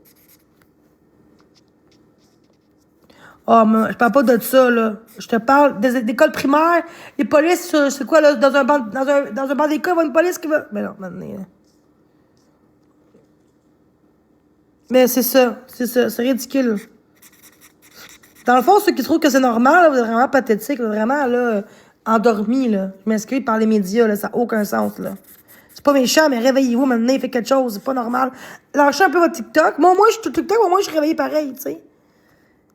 Speaker 1: Ah, mais je parle pas de ça, là. Je te parle des écoles primaires. Les polices, c'est quoi, là, dans un banc d'école, il y a une police qui va... Mais non, maintenant... Mais c'est ça, c'est ridicule. Dans le fond, ceux qui trouvent que c'est normal, là, vous êtes vraiment pathétique, là, vraiment, là, endormi, là. Je m'excuse par les médias, là, ça n'a aucun sens, là. C'est pas méchant, mais réveillez-vous maintenant, faites quelque chose, c'est pas normal. Lâchez un peu votre TikTok. Moi, je suis tout TikTok, moi, je suis réveillée pareil, tu sais.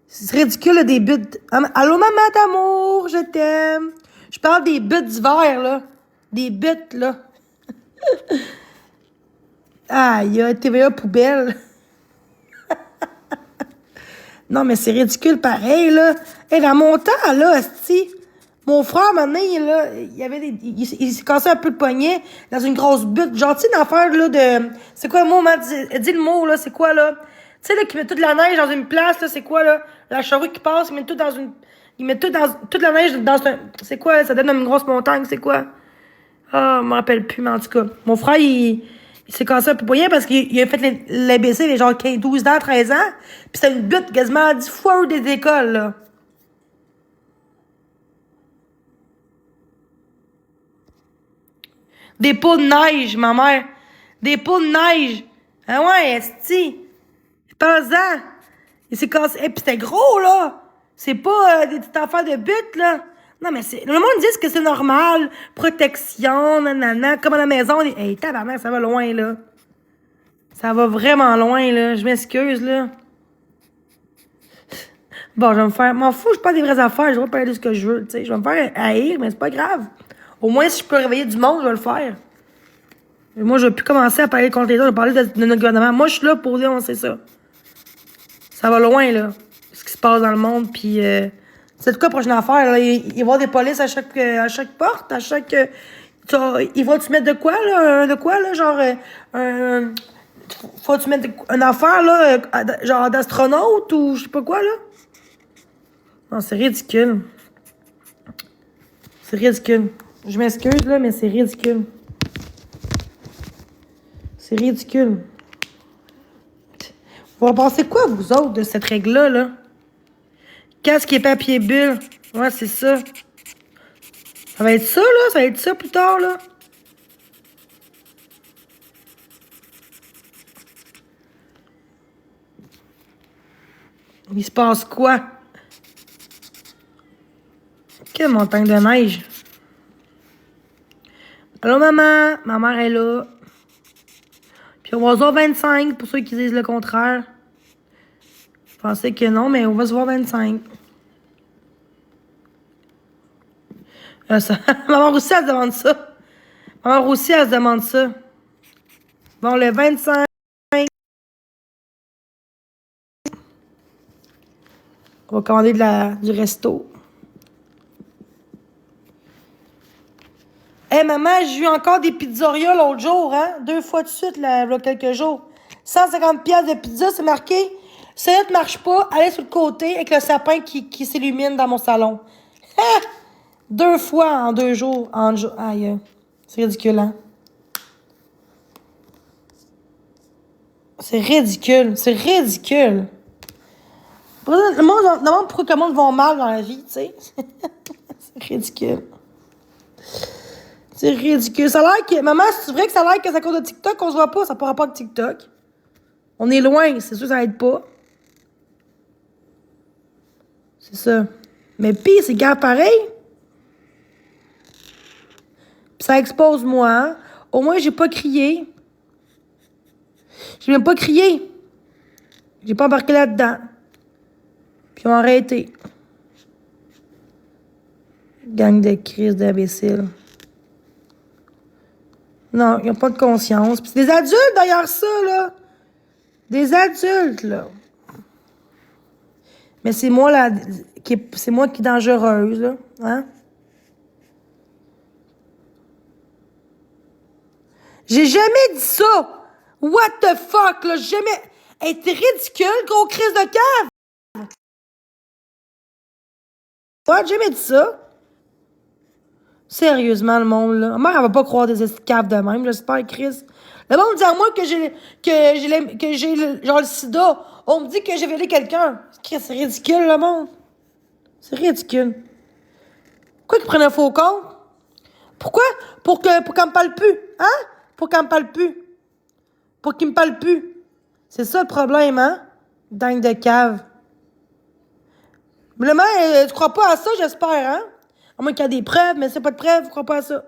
Speaker 1: C'est ridicule, là, des buts. Allô, maman d'amour, je t'aime. Je parle des buts d'hiver, là. Des buts, là. Aïe, TVA poubelle. Non, mais c'est ridicule pareil, là. Et dans mon temps, là, asti, mon frère, maintenant, il s'est cassé un peu le poignet dans une grosse butte. Genre, tu sais, une affaire, là, de... C'est quoi le mot, man? Dis le mot, là, c'est quoi, là? Tu sais, là, qui met toute la neige dans une place, là, c'est quoi, là? La charrue qui passe, il met tout dans une... Il met toute la neige dans un... C'est quoi, là? Ça donne une grosse montagne, c'est quoi? Ah, je me rappelle plus, mais en tout cas. Mon frère, il s'est cassé un peu le poignet parce qu'il a fait l'ABC, les genre 12 ans, 13 ans. Puis c'était une butte quasiment 10 fois des écoles, là. Des pots de neige, ma mère. Des pots de neige. Ah ouais, esti. Pense-en. Il s'est cassé. Et puis c'était gros, là. C'est pas des petites affaires de butte, là. Non, mais c'est. Le monde dit que c'est normal. Protection, nanana. Comme à la maison. Hey, tabarnak, ça va loin, là. Ça va vraiment loin, là. Je m'excuse, là. Bon, je vais me faire. M'en fous, je parle des vraies affaires. Je vais pas parler de ce que je veux, tu sais. Je vais me faire haïr, mais c'est pas grave. Au moins, si je peux réveiller du monde, je vais le faire. Et moi, je vais plus commencer à parler contre les autres. Je vais parler de notre gouvernement. Moi, je suis là pour dire, on sait ça. Ça va loin, là. Ce qui se passe dans le monde, puis... c'est de quoi la prochaine affaire, là? Il va y avoir des polices à chaque porte, à chaque... ils vont-tu mettre de quoi, là? De quoi, là? Genre... faut-tu mettre une affaire, là? Genre d'astronaute ou je sais pas quoi, là? Non, c'est ridicule. C'est ridicule. Je m'excuse, là, mais c'est ridicule. C'est ridicule. Vous en pensez quoi, vous autres, de cette règle-là, là? Casque et papier bulle. Ouais, c'est ça. Ça va être ça, là? Ça va être ça plus tard, là? Il se passe quoi? Quelle montagne de neige? Allô, maman? Ma mère est là. Puis on va se voir 25 pour ceux qui disent le contraire. Je pensais que non, mais on va se voir 25. Ça... Maman aussi, elle se demande ça. Maman aussi, elle se demande ça. Bon, le 25. On va commander du resto. Hé, maman, j'ai eu encore des pizzerias l'autre jour, hein? 2 fois de suite, là, il y a quelques jours. 150 pièces de pizza, c'est marqué. Ça ne marche pas, allez sur le côté avec le sapin qui s'illumine dans mon salon. Ah! 2 fois en 2 jours. Aïe, c'est ridicule, hein? C'est ridicule, c'est ridicule. Le monde demande pourquoi le monde va mal dans la vie, tu sais. C'est ridicule. C'est ridicule. Ça a l'air que... Maman, c'est vrai que ça a l'air que c'est à cause de TikTok qu'on se voit pas? Ça pourra pas que TikTok. On est loin, c'est sûr que ça aide pas. C'est ça. Mais pire, c'est grave pareil. Puis ça expose moi. Hein? Au moins, j'ai pas crié. J'ai même pas crié. J'ai pas embarqué là-dedans. Puis ils ont arrêté. Gang de crises d'imbéciles. Non, ils n'ont pas de conscience. Puis c'est des adultes derrière ça, là. Des adultes, là. Mais c'est moi, là, c'est moi qui est dangereuse, là. Hein? J'ai jamais dit ça! What the fuck, là? J'ai jamais... Hey, t'es ridicule, gros crise de cave! Ouais, j'ai jamais dit ça. Sérieusement, le monde, là. Ma mère, elle va pas croire des caves de même, j'espère, Chris. Le monde dit à moi que j'ai genre le sida. On me dit que j'ai violé quelqu'un. Chris, c'est ridicule, le monde. C'est ridicule. Pourquoi qu'ils prennent un faux compte? Pourquoi? Pour qu'elle me parle plus. Hein? Pour qu'elle me parle plus. Pour qu'il me parle plus. C'est ça le problème, hein? Dingue de cave. Mais le maire, tu crois pas à ça, j'espère, hein? À moins qu'il y ait des preuves, mais c'est pas de preuves, tu crois pas à ça.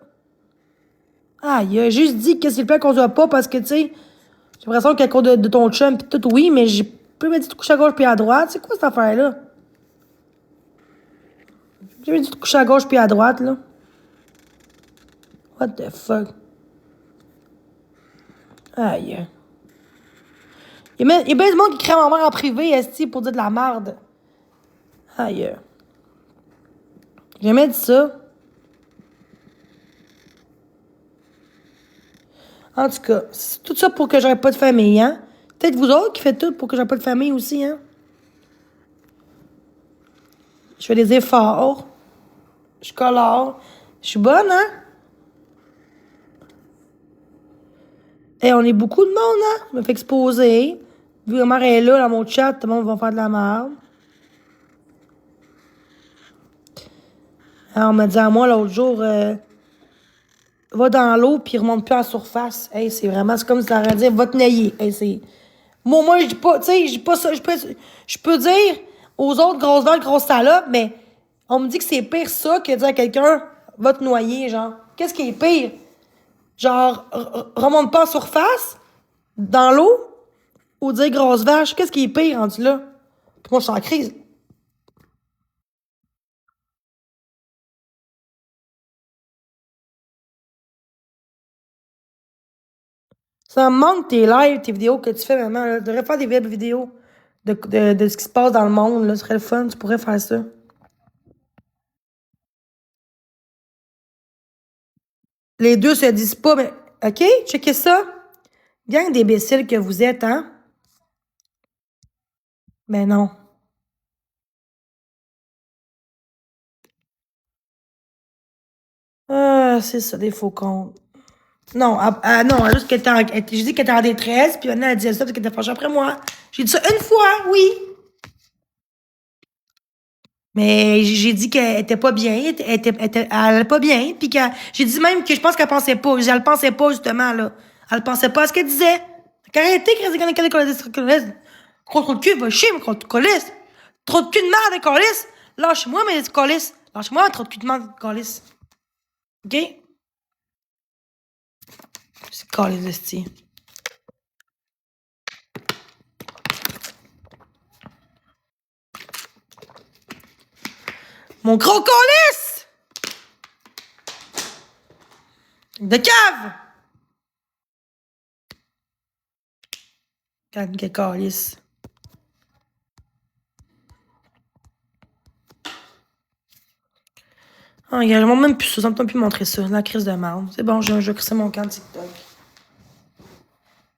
Speaker 1: Ah, il a juste dit que c'est le plan qu'on se voit pas parce que, tu sais, j'ai l'impression qu'à cause de ton chum pis tout, oui, mais j'ai pas me dit de coucher à gauche puis à droite. C'est quoi cette affaire-là? J'ai jamais dit de coucher à gauche puis à droite, là. What the fuck? Aïe. Il y a bien du monde qui crée ma mère en privé, esti, pour dire de la merde. Aïe. J'ai jamais dit ça. En tout cas, c'est tout ça pour que j'aurais pas de famille, hein? Peut-être vous autres qui faites tout pour que j'aurais pas de famille aussi, hein? Je fais des efforts. Je colore. Je suis bonne, hein? Et on est beaucoup de monde, hein? Je me fais exposer. Vu que ma mère est là, dans mon chat, tout le monde va faire de la merde. Alors, on m'a dit à moi l'autre jour, va dans l'eau puis remonte plus à la surface. Hey, c'est vraiment, c'est comme si ça aurait dit, va te nailler. Hey, c'est... Moi, je dis pas, tu sais, je dis pas ça. Je peux dire aux autres grosses vaches, grosses salopes, mais on me dit que c'est pire ça que de dire à quelqu'un, va te noyer, genre. Qu'est-ce qui est pire? Genre, remonte pas en surface, dans l'eau, ou dire grosse vache, qu'est-ce qui est pire rendu là? Puis moi, je suis en crise. Ça me manque tes lives, tes vidéos que tu fais, maman. Là. Tu devrais faire des web vidéos de ce qui se passe dans le monde. Là. Ce serait le fun, tu pourrais faire ça. Les deux se disent pas, mais OK, checkez ça. Gang d'imbéciles que vous êtes, hein? Mais non. Ah, c'est ça, des faux comptes. Non, non, juste qu'elle était j'ai dit qu'elle était en détresse, puis maintenant elle disait ça parce qu'elle était fâchée après moi. J'ai dit ça une fois, oui. Mais j'ai dit qu'elle était pas bien, elle allait pas bien, puis que j'ai dit même que je pense qu'elle pensait pas. Elle pensait pas, justement, là. Elle pensait pas à ce qu'elle disait. Arrêtez, qu'elle est contre le cul, va chier, mais contre colis. Trop de cul de merde, colis. Lâche-moi, mais colis. Lâche-moi, trop de cul de merde, colis. OK? C'est colis, esti. Mon gros colis! De cave! Calme, que colis. Ah, regarde, je montre même plus ça. Ça me tente plus de montrer ça. La crise de marde. C'est bon, je vais crisser mon camp TikTok.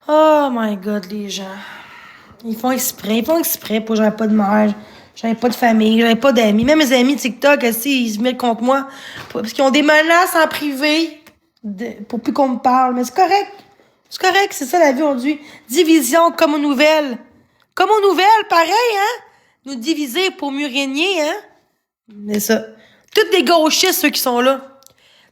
Speaker 1: Oh my god, les gens. Ils font exprès pour que j'avais pas de mère, j'avais pas de famille, j'avais pas d'amis. Même mes amis TikTok, aussi, ils se mettent contre moi parce qu'ils ont des menaces en privé pour plus qu'on me parle. Mais c'est correct. C'est correct, c'est ça la vie aujourd'hui. Division comme aux nouvelles. Comme aux nouvelles, pareil, hein? Nous diviser pour mieux régner, hein? Mais ça. Toutes les gauchistes, ceux qui sont là.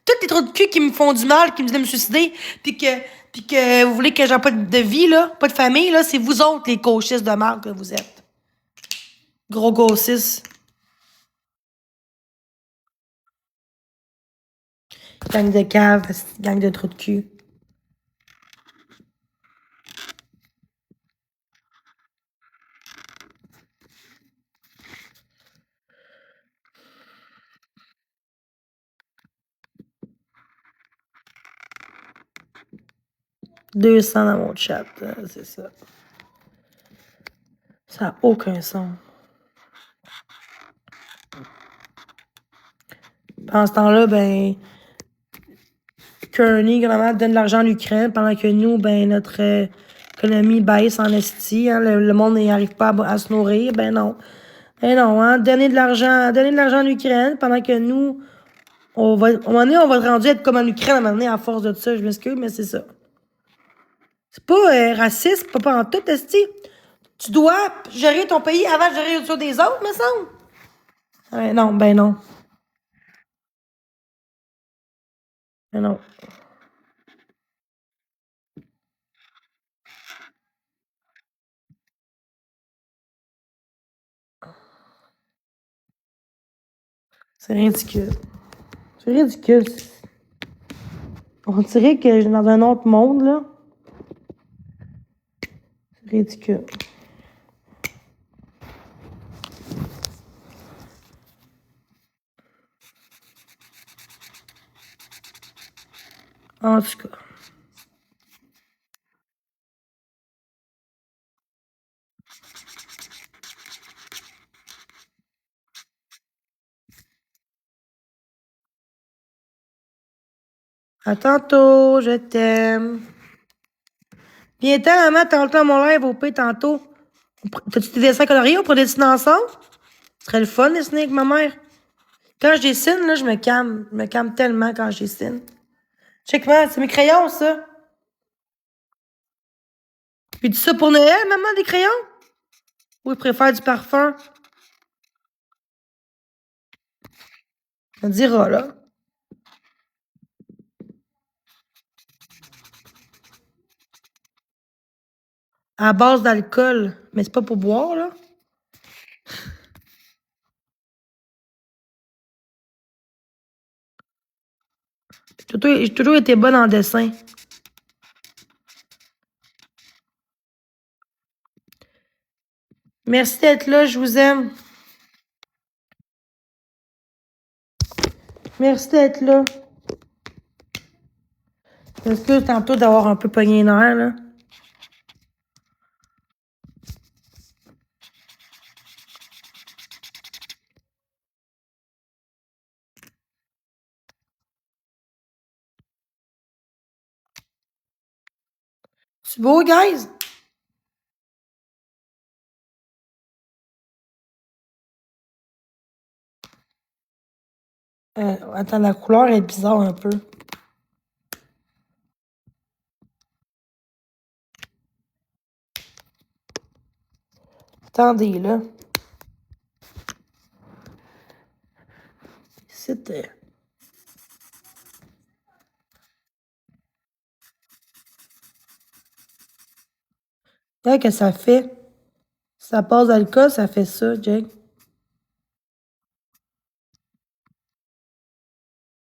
Speaker 1: Toutes les trous de cul qui me font du mal, qui me disent de me suicider, puis que vous voulez que j'ai pas de vie, là, pas de famille, là, c'est vous autres, les gauchistes de marque que vous êtes. Gros gauchistes. Gang de cave, gang de trous de cul. « 200 dans mon chat, c'est ça. Ça n'a aucun sens. Pendant ce temps-là, ben, Kearney, vraiment, donne de l'argent à l'Ukraine, pendant que nous, ben, notre économie baisse en esti, hein, le monde n'arrive pas à se nourrir, ben non. Ben non, hein, donner de l'argent à l'Ukraine, pendant que nous, à un moment donné, on va être rendu à être comme en Ukraine, à un moment donné, à force de ça, je m'excuse, mais c'est ça. C'est pas raciste, pas en tout, esti. Tu dois gérer ton pays avant de gérer autour des autres, me semble. Ouais, non, ben non. Ben non. C'est ridicule. C'est ridicule. On dirait que je suis dans un autre monde, là. C'est ridicule. En tout cas. À tantôt, je t'aime. Viens-t'en, maman, t'as mon live au P tantôt. T'as-tu des dessins coloriés? On pourrait dessiner ensemble? Ce serait le fun, dessiner avec ma mère. Quand je dessine, là, je me calme. Je me calme tellement quand je dessine. Check-moi, c'est mes crayons, ça. Puis tu ça pour Noël, maman, des crayons? Ou il préfère du parfum? On dira, là. À base d'alcool. Mais c'est pas pour boire, là. J'ai toujours été bonne en dessin. Merci d'être là, je vous aime. Merci d'être là. Excuse tantôt d'avoir un peu pogné les nerfs, là. C'est beau, guys? Attends, la couleur est bizarre un peu. Attendez, là. C'était. Qu'est-ce que ça fait? Ça passe dans le cas, ça fait ça, Jake.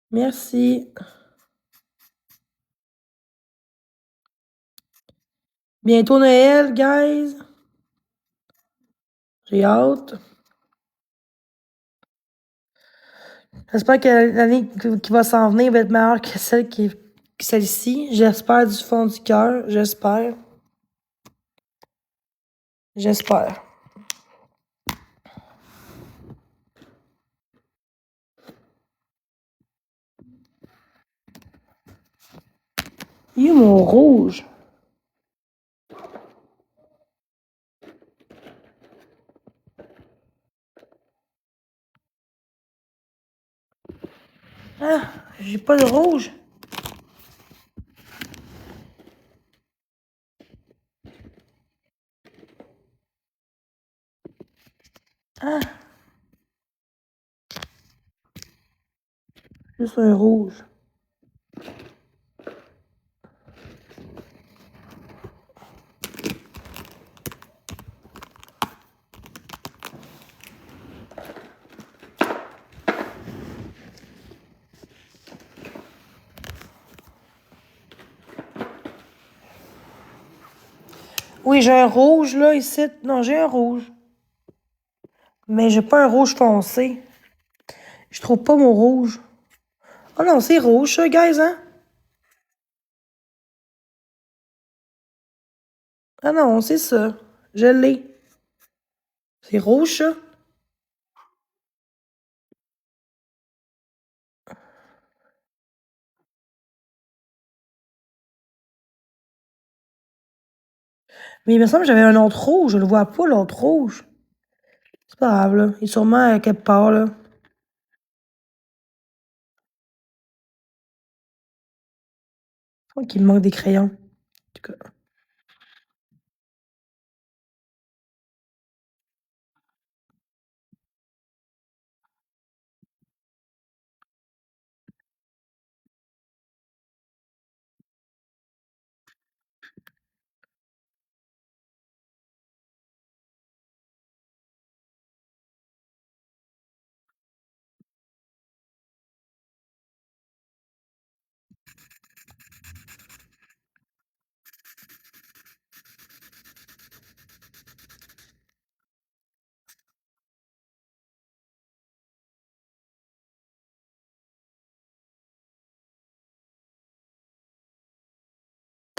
Speaker 1: Merci. Bientôt Noël, guys. J'ai hâte. J'espère que l'année qui va s'en venir va être meilleure que celle-ci. J'espère du fond du cœur. J'espère. J'espère. Il est mon rouge. Ah, j'ai pas de rouge. Ah, juste un rouge. Oui, j'ai un rouge, là, ici. Non, j'ai un rouge. Mais j'ai pas un rouge foncé. Je trouve pas mon rouge. Oh non, c'est rouge, ça, guys, hein? Ah non, c'est ça. Je l'ai. C'est rouge, ça? Mais il me semble que j'avais un autre rouge. Je le vois pas, l'autre rouge. C'est pas grave, là. Il est sûrement à quelque part, là. Je crois qu'il me manque des crayons. En tout cas.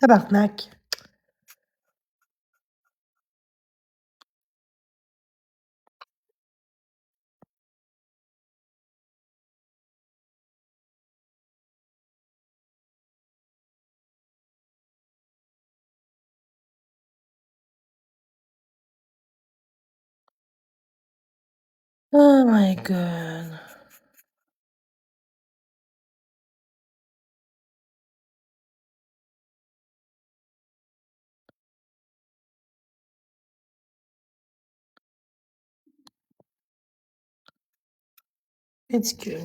Speaker 1: Tabarnak. Oh my god. Ridicule.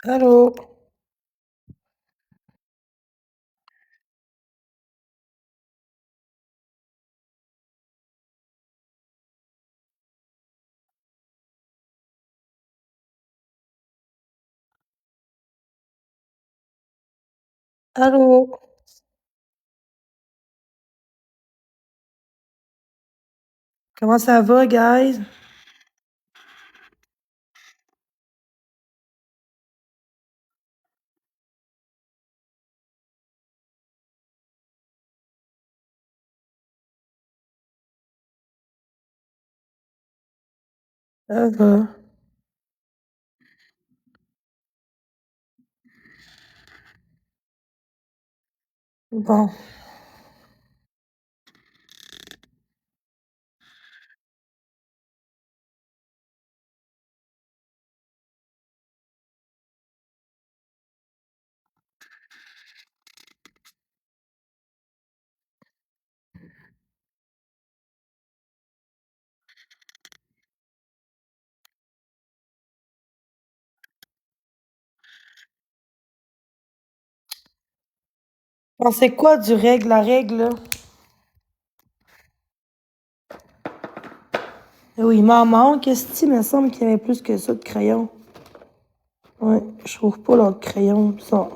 Speaker 1: Allô? Allô? Comment ça va, guys? Ça va. Bon. Pensez quoi du règle, la règle, là? Oui, il m'en manque, esti, il me semble qu'il y avait plus que ça de crayons. Ouais, je trouve pas l'autre crayon, ça.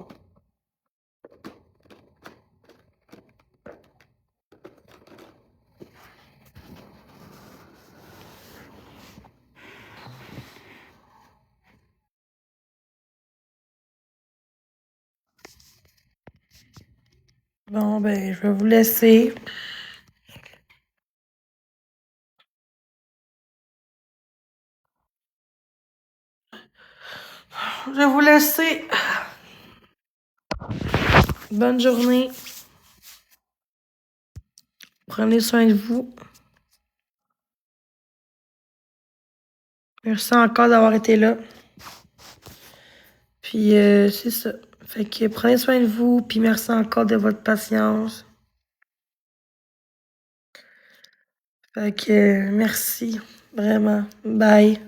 Speaker 1: Bon, ben, je vais vous laisser. Je vais vous laisser. Bonne journée. Prenez soin de vous. Merci encore d'avoir été là. Puis, c'est ça. Fait que prenez soin de vous, puis merci encore de votre patience. Fait que merci, vraiment. Bye.